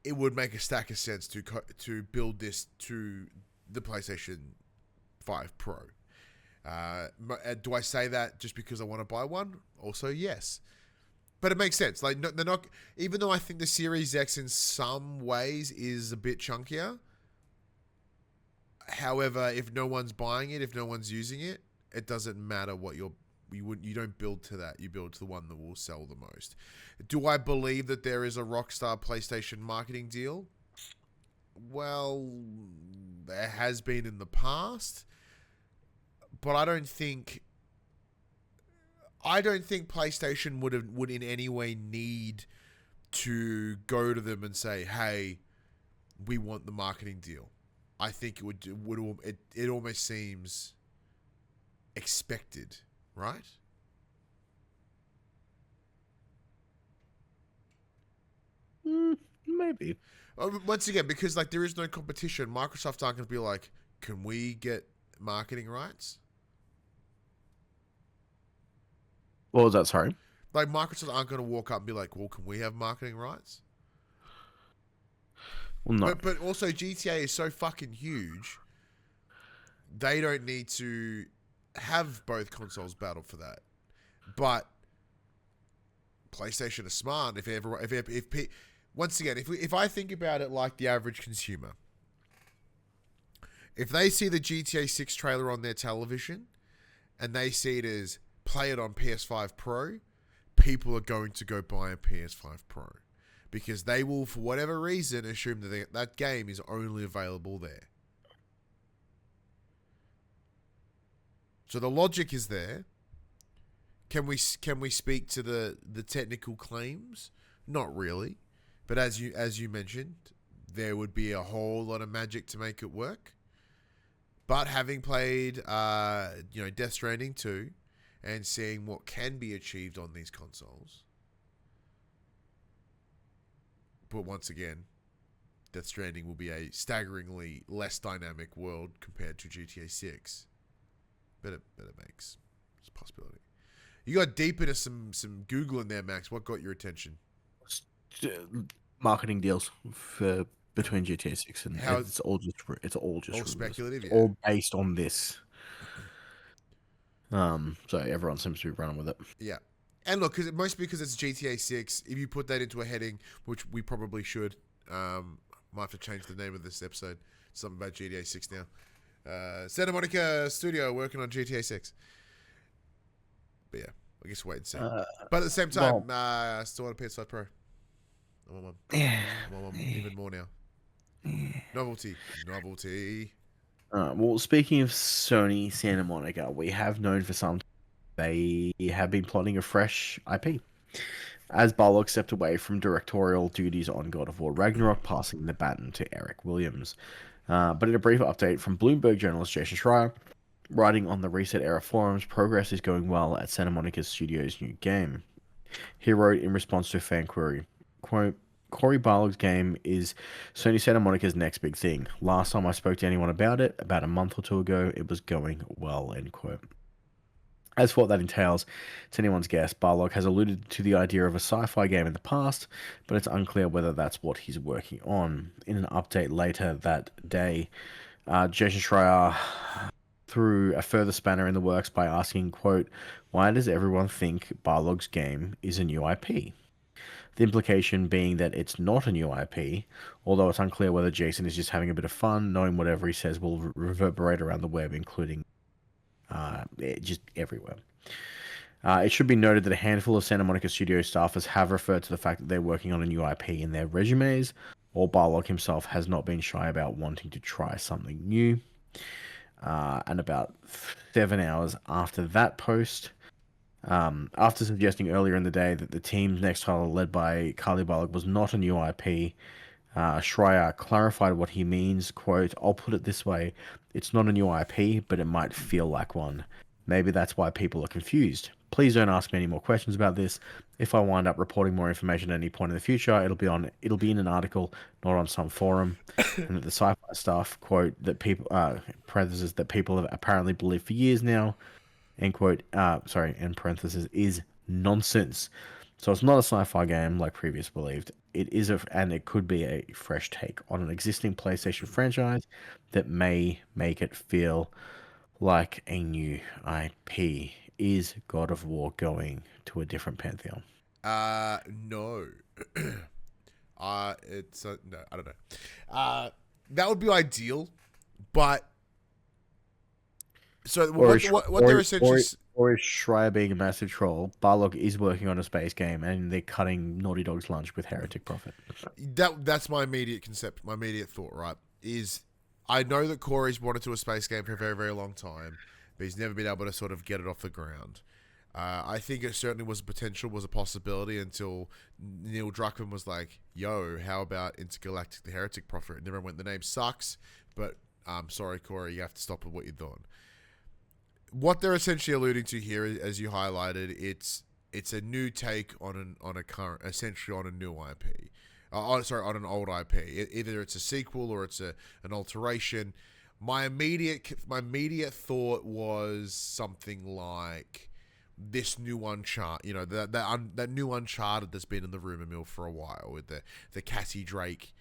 S2: it would make a stack of sense to build this to the PlayStation 5 Pro. Do I say that just because I want to buy one? Also, yes. But it makes sense. Like, they're not, even though I think the Series X in some ways is a bit chunkier, However, if no one's buying it, if no one's using it, it doesn't matter what you don't build to that. You build to the one that will sell the most. Do I believe that there is a Rockstar PlayStation marketing deal? Well, there has been in the past, but I don't think PlayStation would in any way need to go to them and say, "Hey, we want the marketing deal." I think it almost seems expected, right?
S3: Maybe.
S2: Once again, because like there is no competition, Microsoft aren't going to be like, "Can we get marketing rights?"
S3: What was that? Sorry.
S2: Like Microsoft aren't going to walk up and be like, "Well, can we have marketing rights?"
S3: Well, no.
S2: But also GTA is so fucking huge, they don't need to have both consoles battle for that. But PlayStation is smart. Once again, if I think about it like the average consumer, if they see the GTA 6 trailer on their television and they see it as play it on PS5 Pro, people are going to go buy a PS5 Pro because they will, for whatever reason, assume that that game is only available there. So the logic is there. Can we speak to the technical claims? Not really. But as you mentioned, there would be a whole lot of magic to make it work. But having played Death Stranding 2 and seeing what can be achieved on these consoles. But once again, Death Stranding will be a staggeringly less dynamic world compared to GTA 6. But it makes it's a possibility. You got deep into some Googling there, Max. What got your attention?
S3: Marketing deals for between GTA 6 and it's all just
S2: speculative, yeah.
S3: all based on this. So everyone seems to be running with it.
S2: Yeah, and look, because it's GTA 6. If you put that into a heading, which we probably should, might have to change the name of this episode. Something about GTA 6 now. Santa Monica Studio working on GTA 6. But yeah, I guess wait and see. But at the same time, still want a PS5 Pro. I want one. I want one even more now. Novelty.
S3: Well, speaking of Sony Santa Monica, we have known for some time they have been plotting a fresh IP. As Barlog stepped away from directorial duties on God of War Ragnarok, passing the baton to Eric Williams. But in a brief update from Bloomberg journalist Jason Schreier, writing on the Reset Era forums, progress is going well at Santa Monica Studios' new game. He wrote in response to a fan query, quote, Cory Barlog's game is Sony Santa Monica's next big thing. Last time I spoke to anyone about it, about a month or two ago, it was going well, end quote. As for what that entails, it's anyone's guess. Barlog has alluded to the idea of a sci-fi game in the past, but it's unclear whether that's what he's working on. In an update later that day, Jason Schreier threw a further spanner in the works by asking, quote, why does everyone think Barlog's game is a new IP? The implication being that it's not a new IP, although it's unclear whether Jason is just having a bit of fun, knowing whatever he says will reverberate around the web, including just everywhere. It should be noted that a handful of Santa Monica Studio staffers have referred to the fact that they're working on a new IP in their resumes, while Barlog himself has not been shy about wanting to try something new. And about 7 hours after that post, after suggesting earlier in the day that the team's next title, led by Carly Barlog, was not a new IP, Schreier clarified what he means, quote, I'll put it this way, it's not a new IP, but it might feel like one. Maybe that's why people are confused. Please don't ask me any more questions about this. If I wind up reporting more information at any point in the future, it'll be in an article, not on some forum. And that the sci-fi stuff, quote, that people, parentheses, that people have apparently believed for years now, end quote, in parentheses, is nonsense. So it's not a sci-fi game like previous believed. It is and it could be a fresh take on an existing PlayStation franchise that may make it feel like a new IP. Is God of War going to a different pantheon?
S2: No. No, I don't know. That would be ideal, but So
S3: Or
S2: what they're essentially
S3: or is Schreier being a massive troll? Barlog is working on a space game, and they're cutting Naughty Dog's lunch with heretic profit.
S2: that's my immediate concept, my immediate thought, right? Is I know that Corey's wanted to a space game for a very, very long time, but he's never been able to sort of get it off the ground. I think it certainly was a potential, was a possibility until Neil Druckmann was like, yo, how about Intergalactic the Heretic Prophet? And everyone went, the name sucks, but I'm sorry, Corey, you have to stop with what you're doing. What they're essentially alluding to here, as you highlighted, it's a new take on a current, essentially on a new IP. On an old IP. Either it's a sequel or it's an alteration. My immediate thought was something like this new Uncharted, that new Uncharted that's been in the rumor mill for a while with the Cassie Drake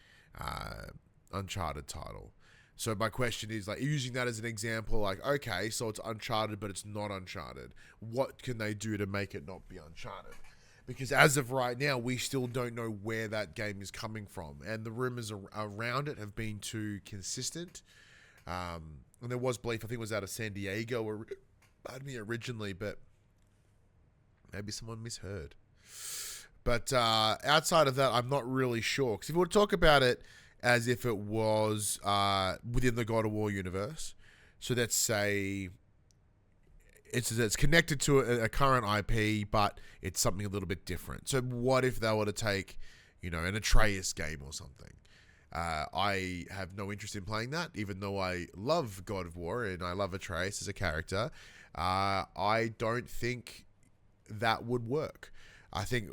S2: Uncharted title. So my question is, like, using that as an example, like, okay, so it's Uncharted, but it's not Uncharted. What can they do to make it not be Uncharted? Because as of right now, we still don't know where that game is coming from. And the rumors around it have been too consistent. And there was belief, I think it was out of San Diego originally, but maybe someone misheard. But outside of that, I'm not really sure. Because if we were to talk about it as if it was within the God of War universe, so let's say it's connected to a current IP, but it's something a little bit different. So what if they were to take, an Atreus game or something? I have no interest in playing that, even though I love God of War and I love Atreus as a character. I don't think that would work. I think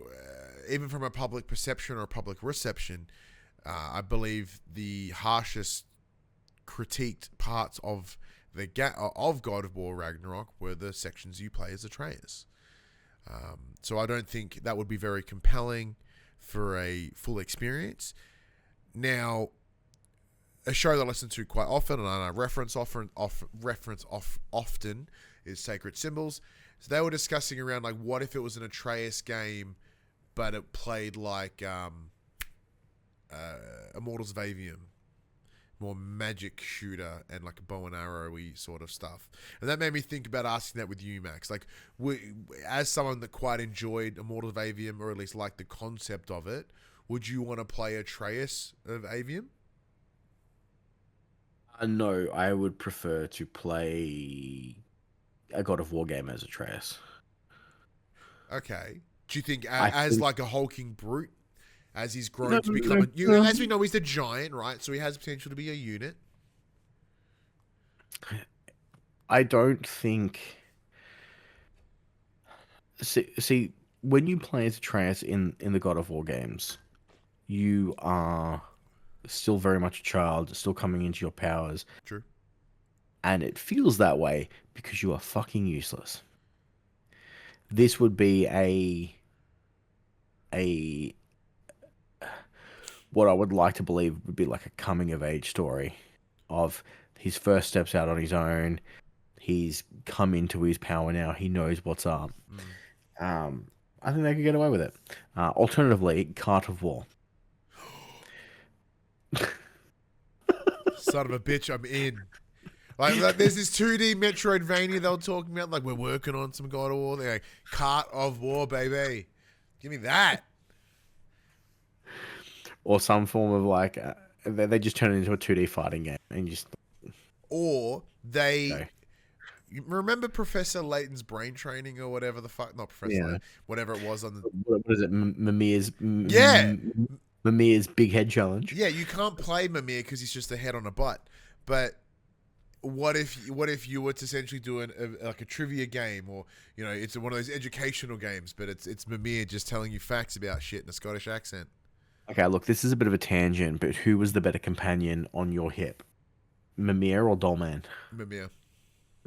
S2: even from a public perception or a public reception, I believe the harshest critiqued parts of of God of War Ragnarok were the sections you play as Atreus. So I don't think that would be very compelling for a full experience. Now, a show that I listen to quite often and I reference often is Sacred Symbols. So they were discussing around, like, what if it was an Atreus game, but it played like Immortals of Avium, more magic shooter and like a bow and arrow-y sort of stuff. And that made me think about asking that with you, Max. Like, as someone that quite enjoyed Immortals of Avium, or at least liked the concept of it, would you want to play Atreus of Avium?
S3: No, I would prefer to play a God of War game as Atreus.
S2: Okay. Do you think
S3: think
S2: like a hulking brute, as he's grown to become as we know, he's the giant, right? So he has potential to be a unit.
S3: I don't think. See, when you play as Atreus in the God of War games, you are still very much a child, still coming into your powers.
S2: True.
S3: And it feels that way because you are fucking useless. This would be a what I would like to believe would be like a coming of age story of his first steps out on his own. He's come into his power now. He knows what's up. I think they could get away with it. Alternatively, Cart of War.
S2: Son of a bitch, I'm in. Like, there's this 2D Metroidvania they were talking about. Like, we're working on some God of War. They're like, Cart of War, baby. Give me that.
S3: Or some form of like, they just turn it into a 2D fighting game and just.
S2: Or they. You remember Professor Layton's brain training or whatever the fuck? Not Professor Layton, whatever it was on the.
S3: What is it? Mimir's.
S2: Yeah.
S3: Mimir's big head challenge.
S2: Yeah, you can't play Mimir because he's just a head on a butt. But what if you were to essentially do like a trivia game, or it's one of those educational games, but it's Mimir just telling you facts about shit in a Scottish accent.
S3: Okay, look, this is a bit of a tangent, but who was the better companion on your hip, Mimir or Dollman?
S2: Mimir.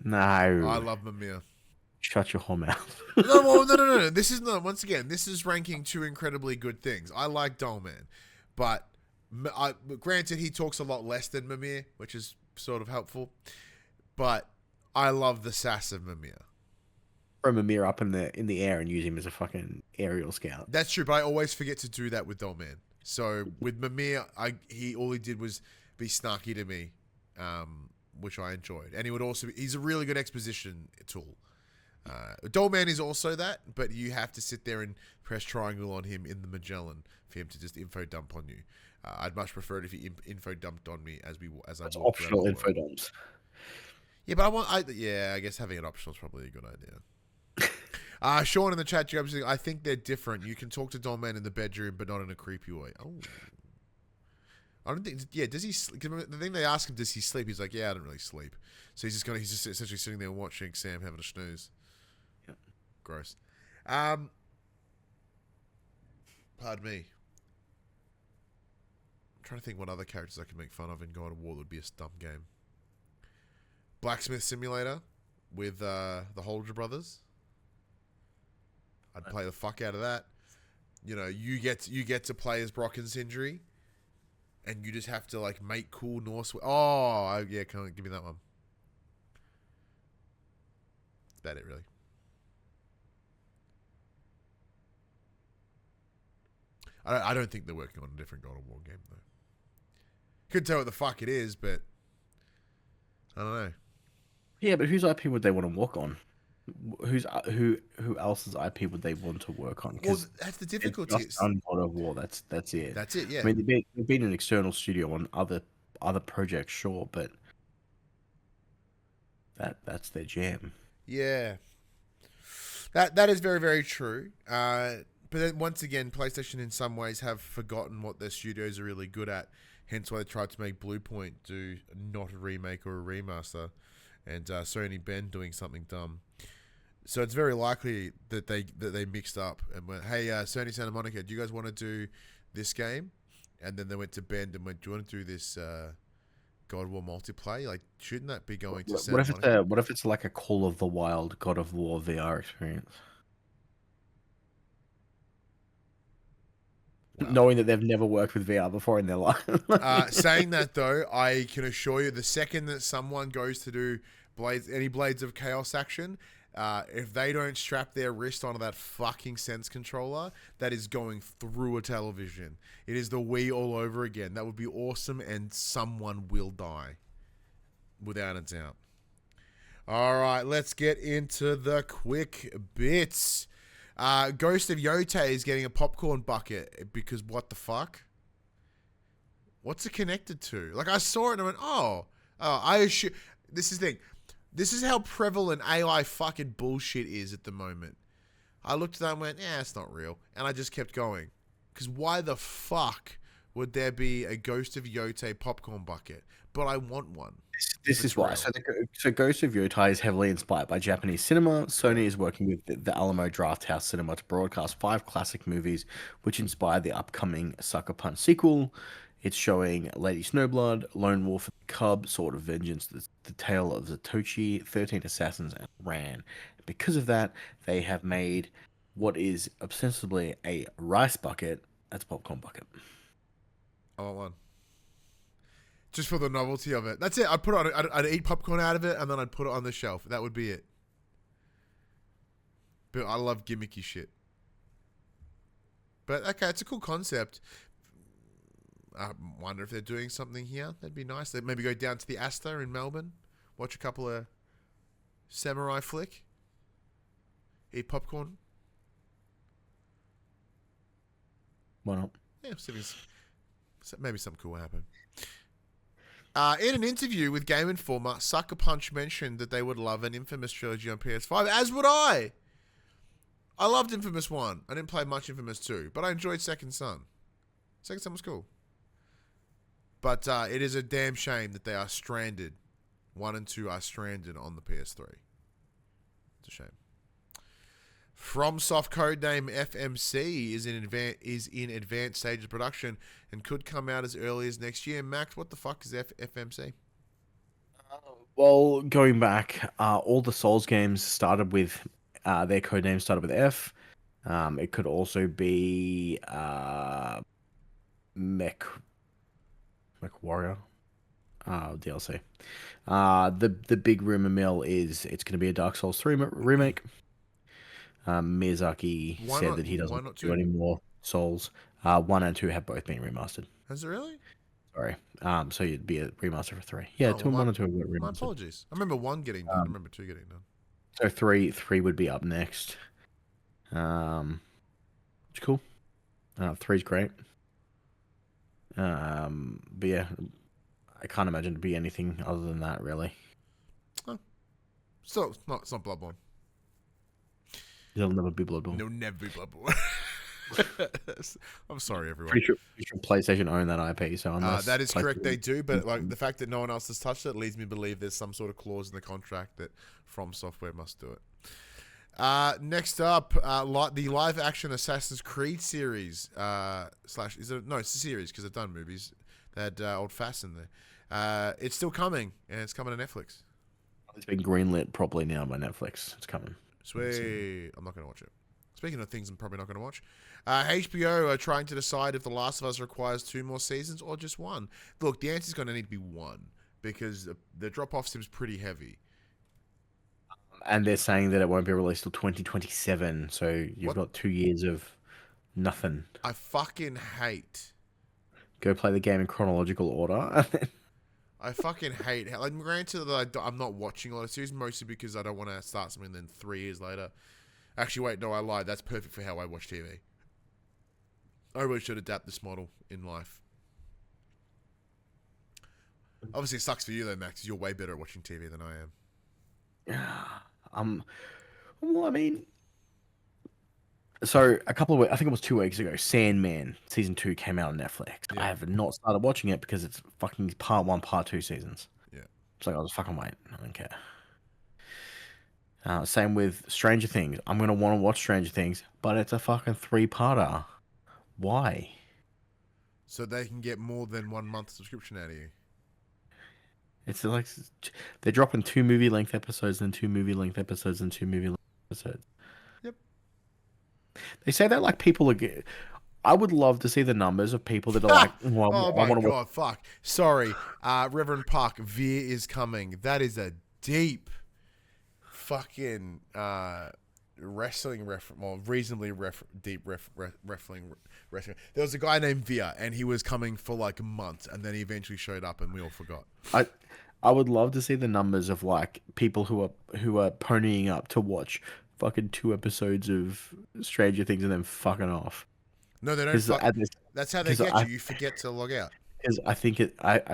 S3: No,
S2: I love Mimir.
S3: Shut your whole mouth.
S2: No. This is not. Once again, this is ranking two incredibly good things. I like Dollman, but granted, he talks a lot less than Mimir, which is sort of helpful. But I love the sass of Mimir.
S3: Throw Mimir up in the air and use him as a fucking aerial scout.
S2: That's true, but I always forget to do that with Dollman. So with Mimir, all he did was be snarky to me. which I enjoyed. And he would also he's a really good exposition tool. Dollman is also that, but you have to sit there and press triangle on him in the Magellan for him to just info dump on you. I'd much prefer it if he info dumped on me as I
S3: That's
S2: walked
S3: optional
S2: around.
S3: info dumps.
S2: Yeah, but I guess having it optional is probably a good idea. Sean in the chat, I think they're different. You can talk to Dollman in the bedroom, but not in a creepy way. Oh. I don't think. Yeah, does he? The thing they ask him, does he sleep? He's like, yeah, I don't really sleep. So he's just essentially sitting there watching Sam having a snooze.
S3: Yep.
S2: Gross. Pardon me. I'm trying to think what other characters I could make fun of in God of War that would be a stump game. Blacksmith Simulator with the Holger brothers. I'd play the fuck out of that. You know, you get to play as Brock and Sindri. And you just have to, like, make cool Norse... Oh, yeah, come on, give me that one. That's about it, really. I don't think they're working on a different God of War game, though. Couldn't tell what the fuck it is, but... I don't know.
S3: Yeah, but whose IP would they want to work on? Who else's IP would they want to work on?
S2: Well, that's the difficulty.
S3: It's just on God of War. That's it.
S2: That's it. Yeah.
S3: I mean, they've been an external studio on other projects, sure, but that's their jam.
S2: Yeah. That is very, very true. But then once again, PlayStation in some ways have forgotten what their studios are really good at. Hence why they tried to make Bluepoint do not a remake or a remaster, and Sony Bend doing something dumb. So it's very likely that they mixed up and went, hey, Sony Santa Monica, do you guys want to do this game? And then they went to Bend and went, do you want to do this God of War multiplayer? Like, shouldn't that be going to Santa Monica?
S3: What if it's like a Call of the Wild God of War VR experience? Wow. Knowing that they've never worked with VR before in their life.
S2: Saying that, though, I can assure you the second that someone goes to do any Blades of Chaos action, if they don't strap their wrist onto that fucking Sense controller, that is going through a television. It is the Wii all over again. That would be awesome, and someone will die. Without a doubt. All right, let's get into the quick bits. Ghost of Yote is getting a popcorn bucket because what the fuck? What's it connected to? Like, I saw it and I went, I assume... This is the thing. This is how prevalent AI fucking bullshit is at the moment. I looked at that and went, it's not real. And I just kept going. Because why the fuck would there be a Ghost of Yote popcorn bucket? But I want one.
S3: This is why. So Ghost of Yote is heavily inspired by Japanese cinema. Sony is working with the Alamo Drafthouse Cinema to broadcast 5 classic movies, which inspired the upcoming Sucker Punch sequel. It's showing Lady Snowblood, Lone Wolf and the Cub, Sword of Vengeance, the Tale of Zatoichi, 13 Assassins, and Ran. Because of that, they have made what is ostensibly a rice bucket as a popcorn bucket.
S2: I want one. Just for the novelty of it. That's it. I'd put it on. I'd eat popcorn out of it, and then I'd put it on the shelf. That would be it. But I love gimmicky shit. But okay, it's a cool concept. I wonder if they're doing something here. That'd be nice. They'd maybe go down to the Astor in Melbourne, watch a couple of samurai flick, eat popcorn.
S3: Why not?
S2: Yeah, maybe something cool will happen. In an interview with Game Informer, Sucker Punch mentioned that they would love an Infamous trilogy on PS5, as would I. I loved Infamous 1. I didn't play much Infamous 2, but I enjoyed Second Son. Second Son was cool. But it is a damn shame that they are stranded. 1 and 2 are stranded on the PS3. It's a shame. FromSoft codename FMC is in advanced stage of production and could come out as early as next year. Max, what the fuck is FMC?
S3: Well, going back, all the Souls games started with their codename started with F. It could also be Mech Warrior DLC. The big rumor mill is it's going to be a Dark Souls 3 remake. Miyazaki that he doesn't do any more Souls. 1 and 2 have both been remastered.
S2: Has it really?
S3: Sorry. So you'd be a remaster for 3. Yeah,
S2: Oh,
S3: 2 and 1 and 2 are
S2: my
S3: remastered.
S2: apologies. I remember 1 getting done. I remember 2 getting done.
S3: So 3 would be up next. It's cool. 3's great. But yeah, I can't imagine to be anything other than that, really.
S2: Oh. So it's not Bloodborne.
S3: It'll never be Bloodborne.
S2: It'll never be Bloodborne. I'm sorry, everyone.
S3: Pretty sure PlayStation own that IP, so
S2: that is correct. They do, but like the fact that no one else has touched it leads me to believe there's some sort of clause in the contract that From Software must do it. Next up, the live-action Assassin's Creed series it's a series because they've done movies. They had Old Fasten there. It's still coming, and it's coming to Netflix.
S3: It's been greenlit properly now by Netflix. It's coming.
S2: Sweet. I'm not going to watch it. Speaking of things I'm probably not going to watch, HBO are trying to decide if The Last of Us requires 2 more seasons or just 1. Look, the answer's going to need to be 1 because the drop-off seems pretty heavy.
S3: And they're saying that it won't be released till 2027, so you've got 2 years of nothing.
S2: I fucking hate.
S3: Go play the game in chronological order.
S2: I fucking hate how, like, granted that I'm not watching a lot of series, mostly because I don't want to start something and then 3 years later. Actually, wait, no, I lied. That's perfect for how I watch TV. I really should adapt this model in life. Obviously, it sucks for you though, Max. You're way better at watching TV than I am.
S3: Well, I mean, so I think it was 2 weeks ago, Sandman Season 2 came out on Netflix.
S2: Yeah.
S3: I have not started watching it because it's fucking part 1, part 2 seasons.
S2: Yeah.
S3: It's like, I'll just fucking wait. I don't care. Same with Stranger Things. I'm going to want to watch Stranger Things, but it's a fucking 3-parter. Why?
S2: So they can get more than 1 month subscription out of you.
S3: It's like they're dropping 2 movie-length episodes and 2 movie-length episodes and 2 movie-length episodes.
S2: Yep.
S3: They say that like people are. I would love to see the numbers of people that are like, well,
S2: oh
S3: I
S2: my god, fuck. Sorry, Reverend Park, Veer is coming. That is a deep, fucking wrestling reasonably deep wrestling. There was a guy named Veer, and he was coming for like months, and then he eventually showed up, and we all forgot.
S3: I would love to see the numbers of like people who are ponying up to watch fucking 2 episodes of Stranger Things and then fucking off.
S2: No, they don't. That's how they get you. You forget to log out.
S3: Because I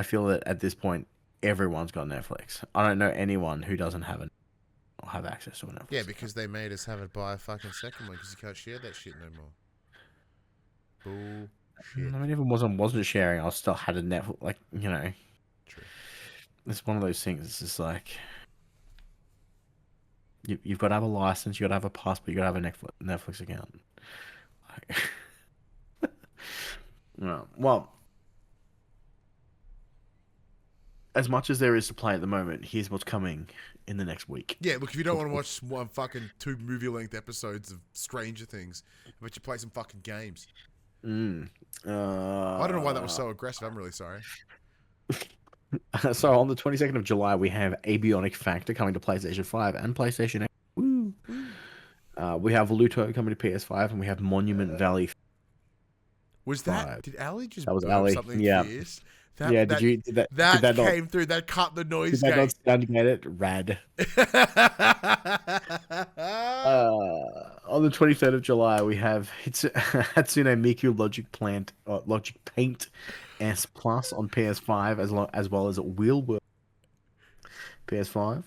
S3: feel that at this point everyone's got Netflix. I don't know anyone who doesn't have access to a Netflix.
S2: Yeah, because they made us have it by a fucking second one because you can't share that shit no more. Bullshit.
S3: I mean, even wasn't sharing. I still had a Netflix, like, you know.
S2: True.
S3: It's one of those things. It's just like you've got to have a license, you got to have a passport, you got to have a Netflix account. No, well, as much as there is to play at the moment, here's what's coming in the next week.
S2: Yeah, look, if you don't want to watch one fucking 2 movie-length episodes of Stranger Things, but you play some fucking games. I don't know why that was so aggressive. I'm really sorry.
S3: So on the 22nd of July, we have Abionic Factor coming to PlayStation 5 and PlayStation 8. Woo! We have Luto coming to PS5, and we have Monument Valley.
S2: Was that? Did Ali just?
S3: That was Ali.
S2: Something
S3: Yeah.
S2: fierce?
S3: Did that
S2: came through. That cut the noise.
S3: Did that not sound it? Rad. On the 23rd of July, we have Hatsune Miku Logic Paint S Plus on PS5, as well as Wheelwork PS5.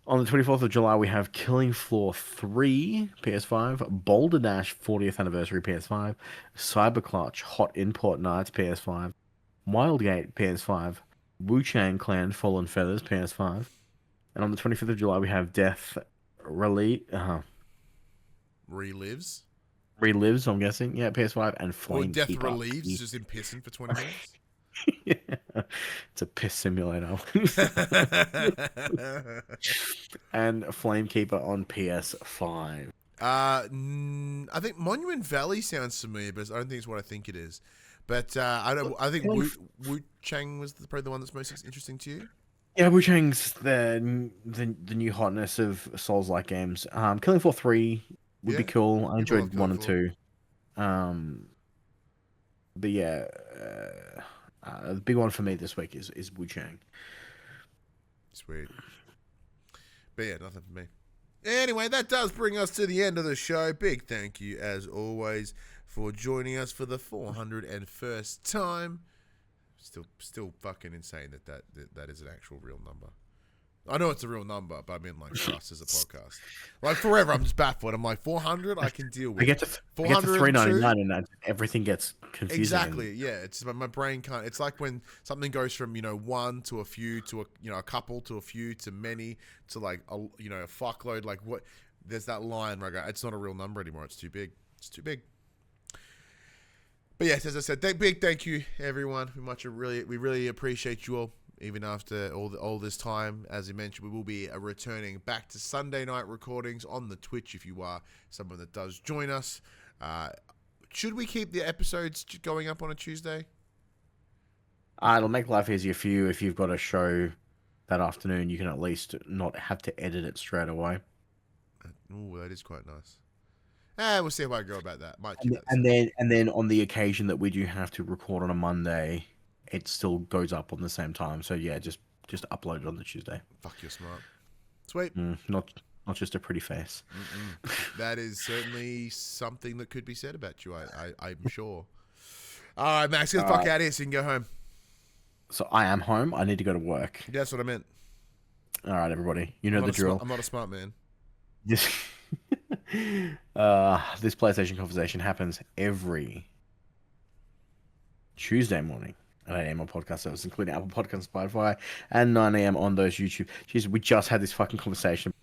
S3: On the 24th of July, we have Killing Floor 3 PS5, Boulder Dash 40th Anniversary PS5, Cyberclutch Hot Import Nights PS5, Wildgate PS5, Wu-Chang Clan Fallen Feathers PS5, and on the 25th of July, we have Death Relives, I'm guessing, yeah, PS5, and Flame
S2: Death
S3: Keeper.
S2: Relieves, just in pissing for 20 minutes.
S3: Yeah. It's a piss simulator. And Flamekeeper on PS5.
S2: I think Monument Valley sounds familiar, but I don't think it's what I think it is. But I think Wu-Chang was probably the one that's most interesting to you.
S3: Yeah, Wu-Chang's the new hotness of Souls-like games. Killing Floor 3 would be cool. I enjoyed 1 and 2. But yeah, The big one for me this week is Wu Chang.
S2: Sweet. But yeah, nothing for me. Anyway, that does bring us to the end of the show. Big thank you, as always, for joining us for the 401st time. Still fucking insane that is an actual real number. I know it's a real number, but I mean, like, for us as a podcast. Like, forever, I'm just baffled. I'm like, 400, I can deal with.
S3: I get to 399 and that everything gets confusing.
S2: Exactly, yeah. It's my brain can't. It's like when something goes from, one to a few to a couple to a few to many to like a fuckload. Like what? There's that line where I go, it's not a real number anymore. It's too big. It's too big. But yes, as I said, big thank you everyone. We really appreciate you all. Even after all this time, as you mentioned, we will be returning back to Sunday night recordings on the Twitch if you are someone that does join us. Should we keep the episodes going up on a Tuesday?
S3: It'll make life easier for you if you've got a show that afternoon. You can at least not have to edit it straight away.
S2: Ooh, that is quite nice. We'll see how I go about that.
S3: And then on the occasion that we do have to record on a Monday, it still goes up on the same time. So yeah, just upload it on the Tuesday.
S2: Fuck, you're smart. Sweet.
S3: Not just a pretty face.
S2: That is certainly something that could be said about you. I'm sure. All right, Max, get the fuck out of here so you can go home.
S3: So I am home. I need to go to work.
S2: Yeah, that's what I meant.
S3: All right, everybody. You know the drill.
S2: I'm not a smart man.
S3: This PlayStation conversation happens every Tuesday morning at 8 a.m. on podcast service, including Apple Podcasts, Spotify, and 9 a.m. on those YouTube. Jeez, we just had this fucking conversation.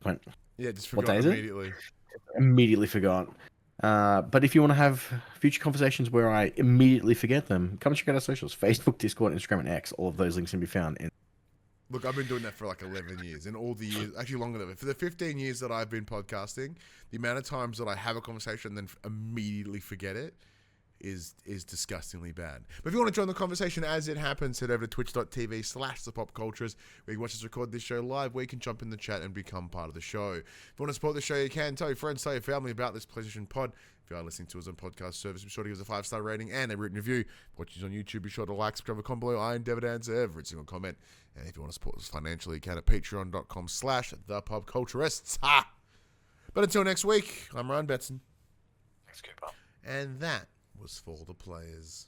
S2: Just
S3: what
S2: forgot
S3: day is
S2: immediately.
S3: Immediately forgot. But if you want to have future conversations where I immediately forget them, come and check out our socials: Facebook, Discord, Instagram, and X. All of those links can be found in.
S2: Look, I've been doing that for like 11 years, and all the years, actually longer than that. For the 15 years that I've been podcasting, the amount of times that I have a conversation and then immediately forget it is disgustingly bad. But if you want to join the conversation as it happens, head over to twitch.tv/thepopcultures, where you can watch us record this show live, where you can jump in the chat and become part of the show. If you want to support the show, you can. Tell your friends, tell your family about this PlayStation Pod. If you are listening to us on podcast service, be sure to give us a 5-star rating and a written review. Watching us on YouTube, be sure to like, subscribe, comment below. I endeavor to answer every single comment. And if you want to support us financially, you can at patreon.com/thepopculturists. Ha! But until next week, I'm Ryan Betson.
S3: Thanks, Cooper.
S2: And that was for the players.